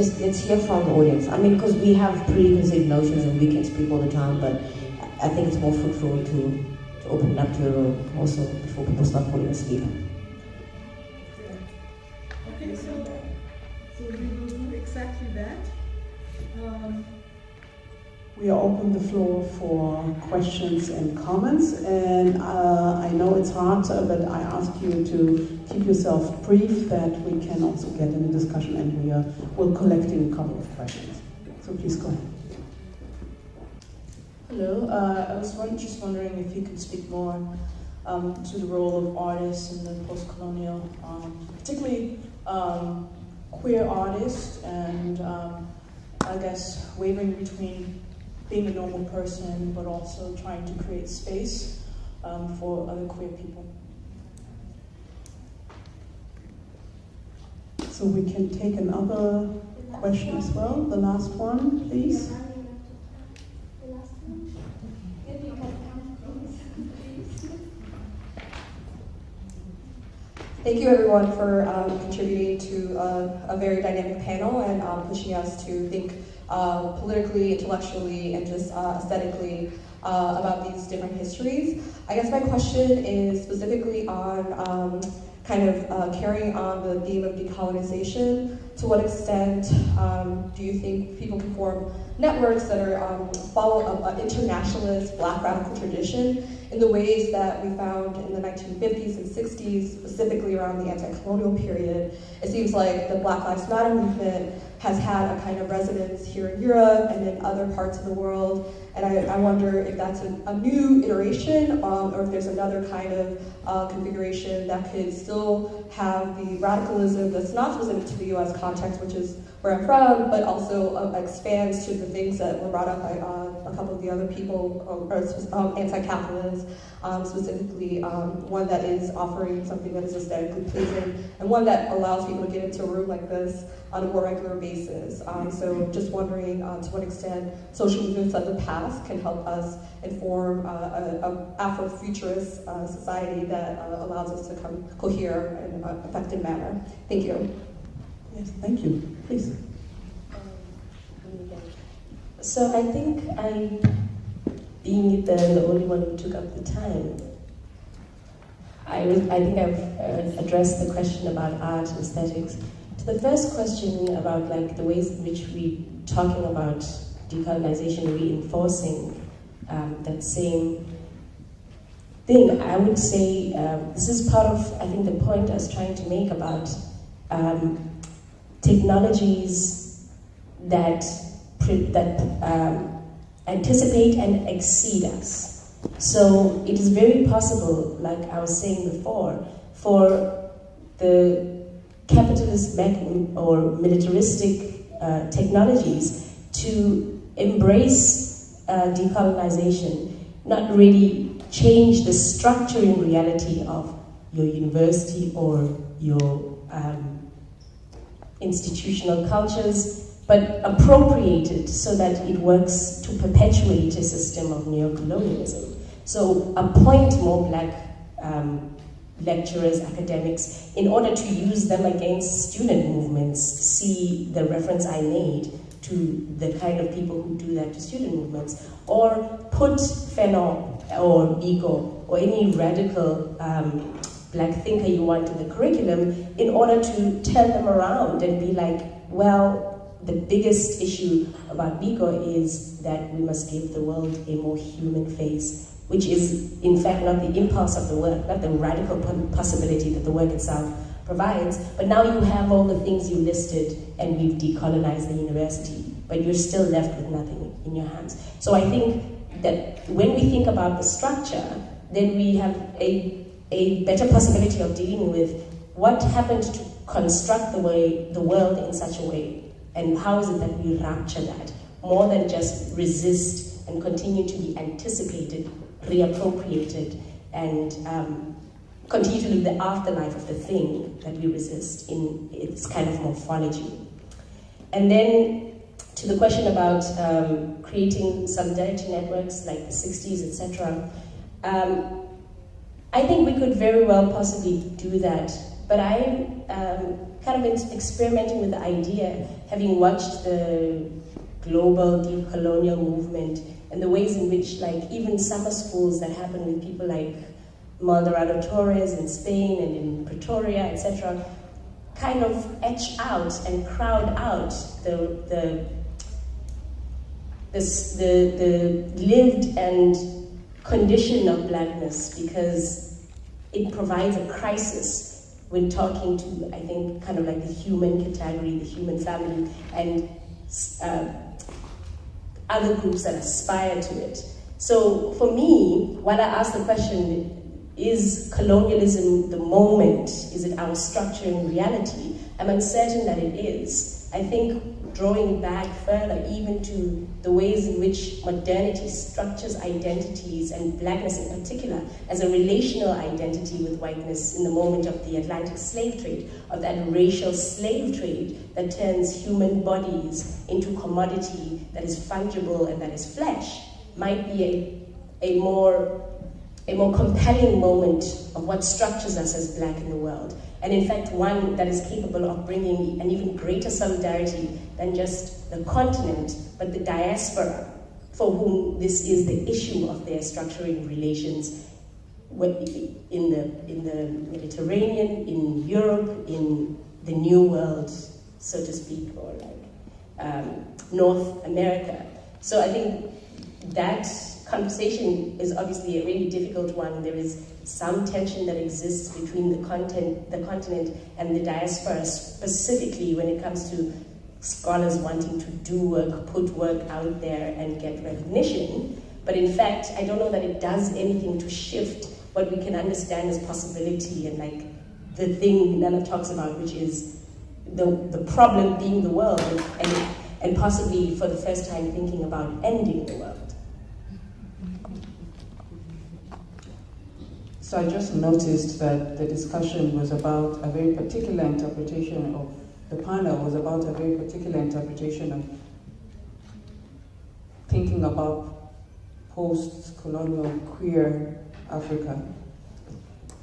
hear from the audience. I mean, because we have preconceived notions and we can speak all the time, but I think it's more fruitful to open it up to the room also before people start falling asleep. Okay, so we will do exactly that. We open the floor for questions and comments, and I know it's hard, but I ask you to keep yourself brief, that we can also get in a discussion, and we're collecting a couple of questions. So please go ahead. Hello, I was just wondering if you could speak more to the role of artists in the post-colonial, particularly queer artists, and I guess wavering between being a normal person, but also trying to create space for other queer people. So we can take another question as well. The last one, please. Thank you everyone for contributing to a very dynamic panel and pushing us to think politically, intellectually, and just aesthetically about these different histories. I guess my question is specifically on kind of carrying on the theme of decolonization. To what extent do you think people can form networks that are follow an internationalist Black radical tradition in the ways that we found in the 1950s and 60s, specifically around the anti-colonial period? It seems like the Black Lives Matter movement has had a kind of resonance here in Europe and in other parts of the world. And I wonder if that's a new iteration or if there's another kind of configuration that could still have the radicalism that's not specific to the US context, which is where I'm from, but also expands to the things that were brought up by a couple of the other people, anti-capitalists, specifically one that is offering something that is aesthetically pleasing, and one that allows people to get into a room like this on a more regular basis. So just wondering to what extent social movements of the past can help us inform an Afrofuturist society that allows us to come cohere in an effective manner. Thank you. Yes, thank you. Please. So I think being the only one who took up the time, I think I've addressed the question about art and aesthetics. To the first question about like the ways in which we talking about decolonization, reinforcing that same thing, I would say this is part of, I think, the point I was trying to make about technologies that anticipate and exceed us. So it is very possible, like I was saying before, for the capitalist or militaristic technologies to embrace decolonization, not really change the structuring reality of your university or your institutional cultures, but appropriate it so that it works to perpetuate a system of neocolonialism. So appoint more Black lecturers, academics, in order to use them against student movements. See the reference I made to the kind of people who do that to student movements. Or put Fanon or Biko or any radical Black thinker you want in the curriculum in order to turn them around and be like, well, the biggest issue about Biko is that we must give the world a more human face, which is in fact not the impulse of the work, not the radical possibility that the work itself provides, but now you have all the things you listed and we've decolonized the university, but you're still left with nothing in your hands. So I think that when we think about the structure, then we have a better possibility of dealing with what happened to construct the world in such a way, and how is it that we rapture that, more than just resist and continue to be anticipated, reappropriated, and continue to live the afterlife of the thing that we resist in its kind of morphology. And then to the question about creating solidarity networks like the 60s, etc. I think we could very well possibly do that, but I'm kind of experimenting with the idea, having watched the global decolonial movement and the ways in which, like, even summer schools that happen with people like Maldonado Torres in Spain and in Pretoria, etc., kind of etch out and crowd out the lived and condition of Blackness, because it provides a crisis when talking to, I think, kind of like the human category, the human family, and other groups that aspire to it. So for me, when I ask the question, is colonialism the moment? Is it our structuring reality? I'm uncertain that it is. I think drawing back further even to the ways in which modernity structures identities, and blackness in particular as a relational identity with whiteness in the moment of the Atlantic slave trade, of that racial slave trade that turns human bodies into commodity that is fungible and that is flesh, might be a more compelling moment of what structures us as black in the world. And in fact, one that is capable of bringing an even greater solidarity than just the continent, but the diaspora, for whom this is the issue of their structuring relations in the Mediterranean, in Europe, in the New World, so to speak, or like North America. So I think that conversation is obviously a really difficult one. There is some tension that exists between the continent and the diaspora, specifically when it comes to scholars wanting to do work, put work out there and get recognition. But in fact, I don't know that it does anything to shift what we can understand as possibility and like the thing Nana talks about, which is the problem being the world, and possibly for the first time thinking about ending the world. So I just noticed that the discussion was about a very particular interpretation of, the panel was about a very particular interpretation of thinking about post-colonial queer Africa.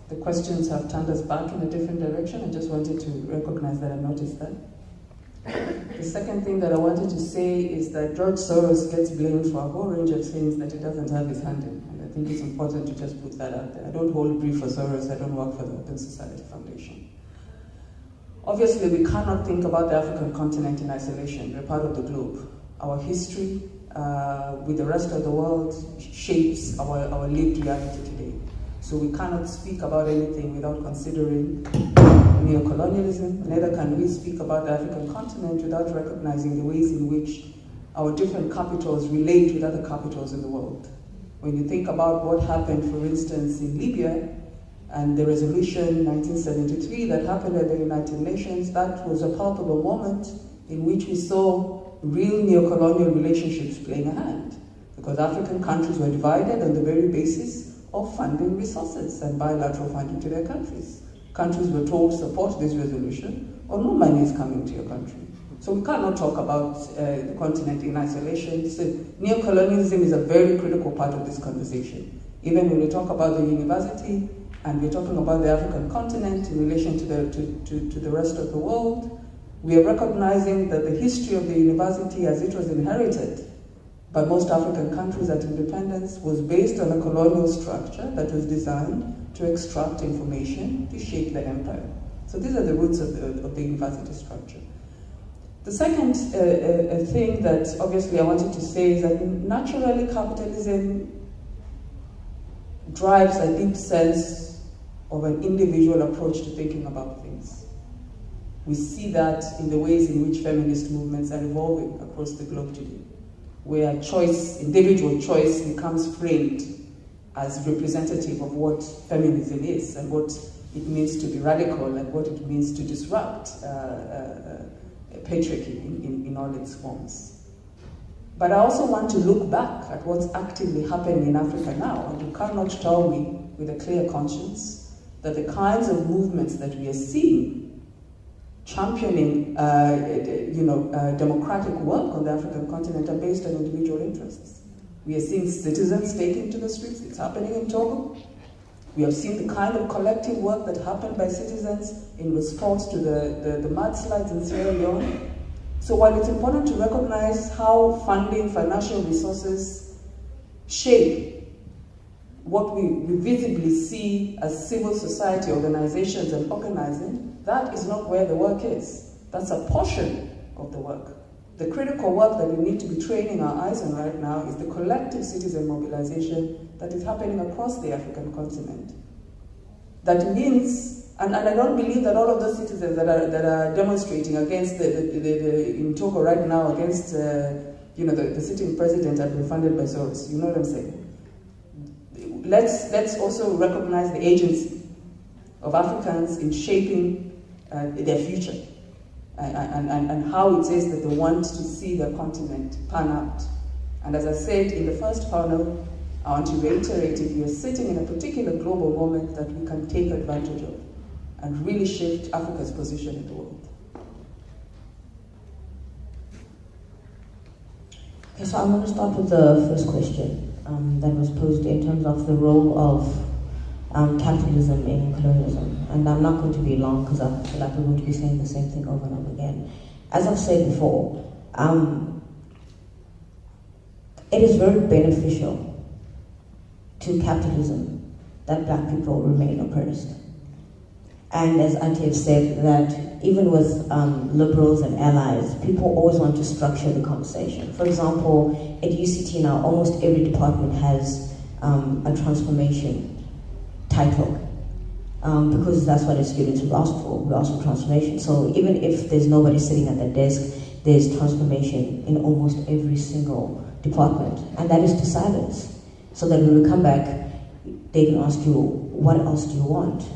The questions have turned us back in a different direction. I just wanted to recognize that I noticed that. The second thing that I wanted to say is that George Soros gets blamed for a whole range of things that he doesn't have his hand in. And I think it's important to just put that out there. I don't hold brief for Soros, I don't work for the Open Society Foundation. Obviously, we cannot think about the African continent in isolation. We're part of the globe. Our history with the rest of the world shapes our lived reality today. So we cannot speak about anything without considering neocolonialism. Neither can we speak about the African continent without recognizing the ways in which our different capitals relate with other capitals in the world. When you think about what happened, for instance, in Libya, and the resolution 1973 that happened at the United Nations, that was a palpable moment in which we saw real neocolonial relationships playing a hand, because African countries were divided on the very basis of funding resources and bilateral funding to their countries. Countries were told to support this resolution, or no money is coming to your country. So we cannot talk about the continent in isolation. So neocolonialism is a very critical part of this conversation. Even when we talk about the university, and we're talking about the African continent in relation to the rest of the world, we are recognizing that the history of the university as it was inherited by most African countries at independence was based on a colonial structure that was designed to extract information to shape the empire. So these are the roots of the university structure. The second thing that obviously I wanted to say is that naturally capitalism drives a deep sense of an individual approach to thinking about things. We see that in the ways in which feminist movements are evolving across the globe today, where choice, individual choice, becomes framed as representative of what feminism is and what it means to be radical and what it means to disrupt patriarchy in all its forms. But I also want to look back at what's actively happening in Africa now, and you cannot tell me with a clear conscience that the kinds of movements that we are seeing championing democratic work on the African continent are based on individual interests. We are seeing citizens taking to the streets. It's happening in Togo. We have seen the kind of collective work that happened by citizens in response to the mudslides in Sierra Leone. So while it's important to recognize how funding, financial resources shape what we visibly see as civil society organizations and organizing, that is not where the work is. That's a portion of the work. The critical work that we need to be training our eyes on right now is the collective citizen mobilization that is happening across the African continent. That means, and I don't believe that all of those citizens that are demonstrating against in Togo right now against the sitting president have been funded by Soros. You know what I'm saying? Let's also recognize the agency of Africans in shaping their future. and how it says that they want to see the continent pan out. And as I said in the first panel, I want to reiterate, if you're sitting in a particular global moment that we can take advantage of and really shift Africa's position in the world. Okay, so I'm going to start with the first question that was posed in terms of the role of capitalism in colonialism. And I'm not going to be long because I feel like we're going to be saying the same thing over and over again. As I've said before, it is very beneficial to capitalism that black people remain oppressed. And as Auntie has said, that even with liberals and allies, people always want to structure the conversation. For example, at UCT now, almost every department has a transformation title, because that's what the students have asked for. We ask for transformation. So even if there's nobody sitting at the desk, there's transformation in almost every single department. And that is to silence. So that when we come back, they can ask you, what else do you want?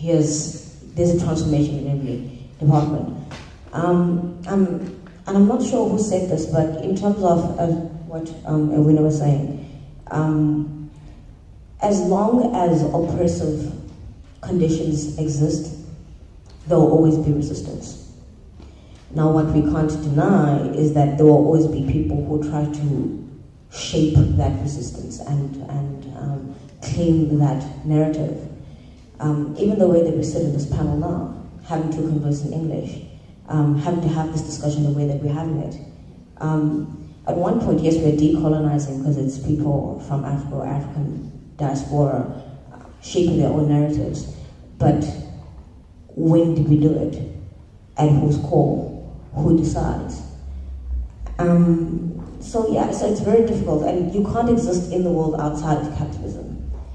There's a transformation in every department. And I'm not sure who said this, but in terms of what Awino was saying, as long as oppressive conditions exist, there will always be resistance. Now, what we can't deny is that there will always be people who try to shape that resistance and claim that narrative. Even the way that we sit in this panel now, having to converse in English, having to have this discussion the way that we're having it. At one point, yes, we're decolonizing because it's people from Africa or African diaspora shaping their own narratives. But when did we do it? At whose call? Who decides? So it's very difficult, and you can't exist in the world outside of capitalism.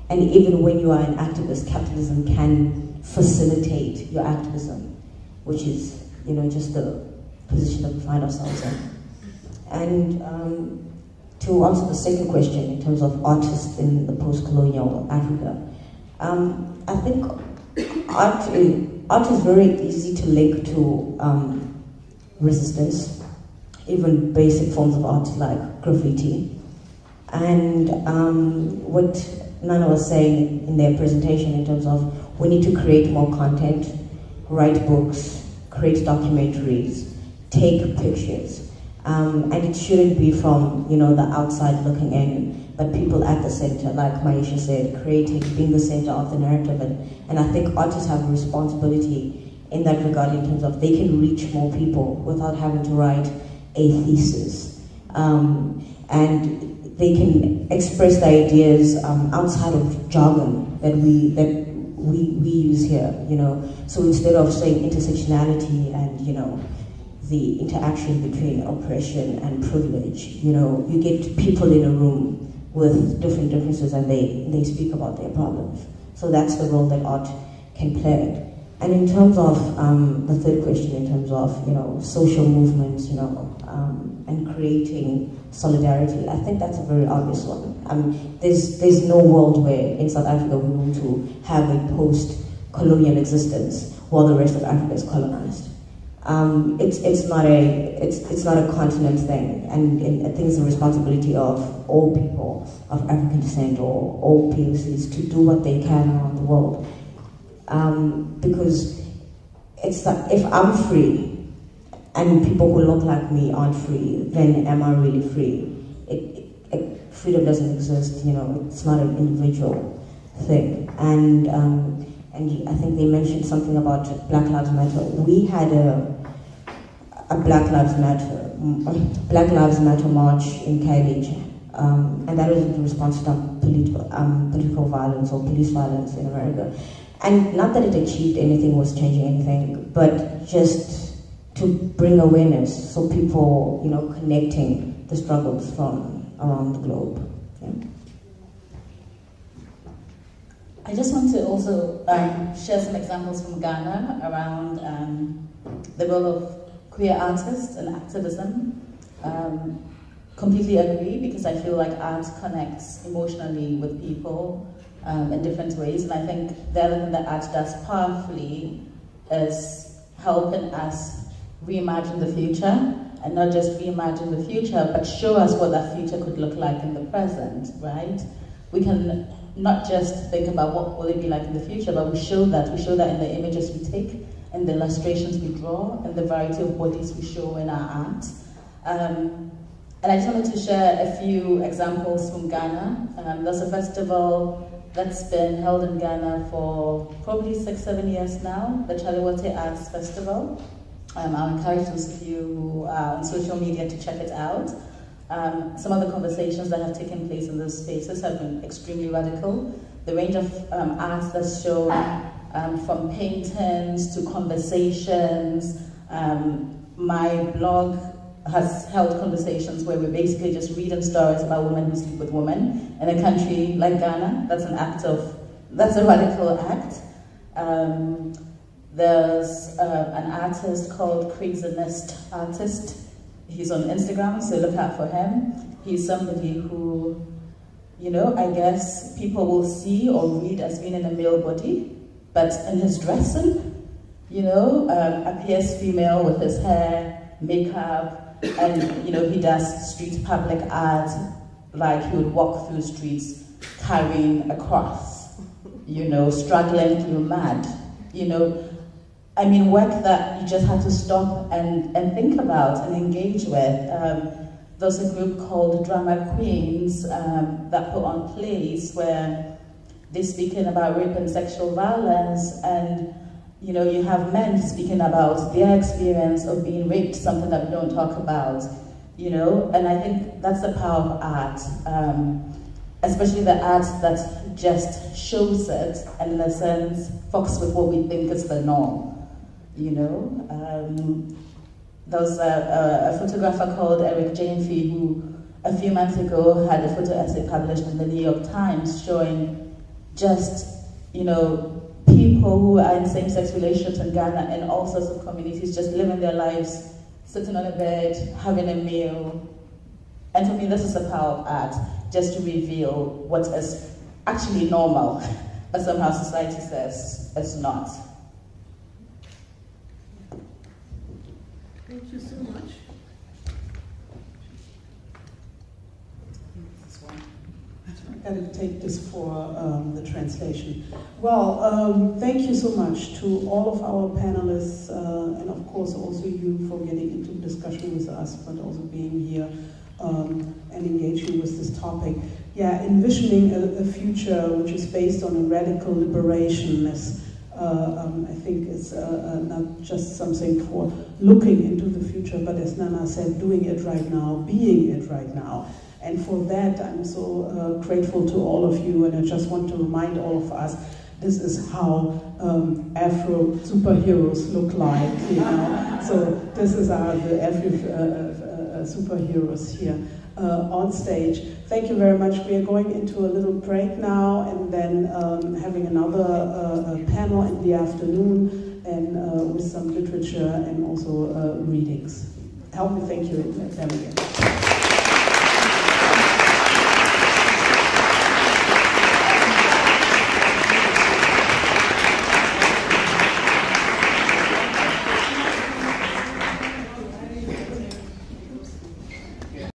And even when you are an activist, capitalism can facilitate your activism, which is, just the position that we find ourselves in. And to answer the second question in terms of artists in the post-colonial Africa, I think art is very easy to link to resistance, even basic forms of art like graffiti. And what Nana was saying in their presentation in terms of we need to create more content, write books, create documentaries, take pictures. And it shouldn't be from, the outside looking in, but people at the center, like Maisha said, creating, being the center of the narrative. And I think artists have a responsibility in that regard in terms of they can reach more people without having to write a thesis. And they can express their ideas outside of jargon that we use here, So instead of saying intersectionality and, the interaction between oppression and privilege, you get people in a room with different differences and they speak about their problems. So that's the role that art can play. And in terms of the third question, in terms of, social movements, and creating solidarity, I think that's a very obvious one. There's no world where in South Africa we want to have a post-colonial existence while the rest of Africa is colonized. It's not a continent thing, and I think it's the responsibility of all people of African descent or all POCs to do what they can around the world. Because it's like, if I'm free and people who look like me aren't free, then am I really free? Freedom doesn't exist, it's not an individual thing. And I think they mentioned something about Black Lives Matter. We had a Black Lives Matter march in Kailij, and that was in response to political violence or police violence in America. And not that it achieved anything, was changing anything, but just to bring awareness so people, connecting the struggles from around the globe. Yeah. I just want to also share some examples from Ghana around the role of queer artists and activism. Completely agree, because I feel like art connects emotionally with people in different ways, and I think the element that art does powerfully is helping us reimagine the future, and not just reimagine the future, but show us what that future could look like in the present, right? We can not just think about what will it be like in the future, but we show that in the images we take, and the illustrations we draw, and the variety of bodies we show in our art. And I just wanted to share a few examples from Ghana. There's a festival that's been held in Ghana for probably 6-7 years now, the Chaliwote Arts Festival. I'll encourage those of you who are on social media to check it out. Some of the conversations that have taken place in those spaces have been extremely radical. The range of arts that's shown, from paintings to conversations. My blog has held conversations where we're basically just reading stories about women who sleep with women in a country like Ghana. That's a radical act. There's an artist called Craziness Artist. He's on Instagram, so look out for him. He's somebody who, you know, I guess people will see or read as being in a male body, but in his dressing, you know, appears female with his hair, makeup, and, you know, he does street public art, like he would walk through streets carrying a cross, you know, struggling through mud, you know. I mean, work that you just had to stop and think about and engage with. There's a group called Drama Queens that put on plays where they're speaking about rape and sexual violence, and you know, you have men speaking about their experience of being raped, something that we don't talk about, you know, and I think that's the power of art, especially the art that just shows it and in a sense fucks with what we think is the norm, you know. There was a photographer called Eric Janefy who a few months ago had a photo essay published in the New York Times showing just, you know, people who are in same-sex relationships in Ghana and all sorts of communities just living their lives, sitting on a bed, having a meal. And for me, this is the power of art, just to reveal what is actually normal, but somehow society says it's not. Thank you so much. I got to take this for the translation. Well, thank you so much to all of our panelists, and of course also you for getting into discussion with us, but also being here and engaging with this topic. Yeah, envisioning a future which is based on a radical liberation is, I think it's not just something for looking into the future, but as Nana said, doing it right now, being it right now. And for that, I'm so grateful to all of you, and I just want to remind all of us, this is how Afro superheroes look like, you know. So this is the Afro superheroes here on stage. Thank you very much. We are going into a little break now, and then having another panel in the afternoon, and with some literature and also readings. Help me thank you them again.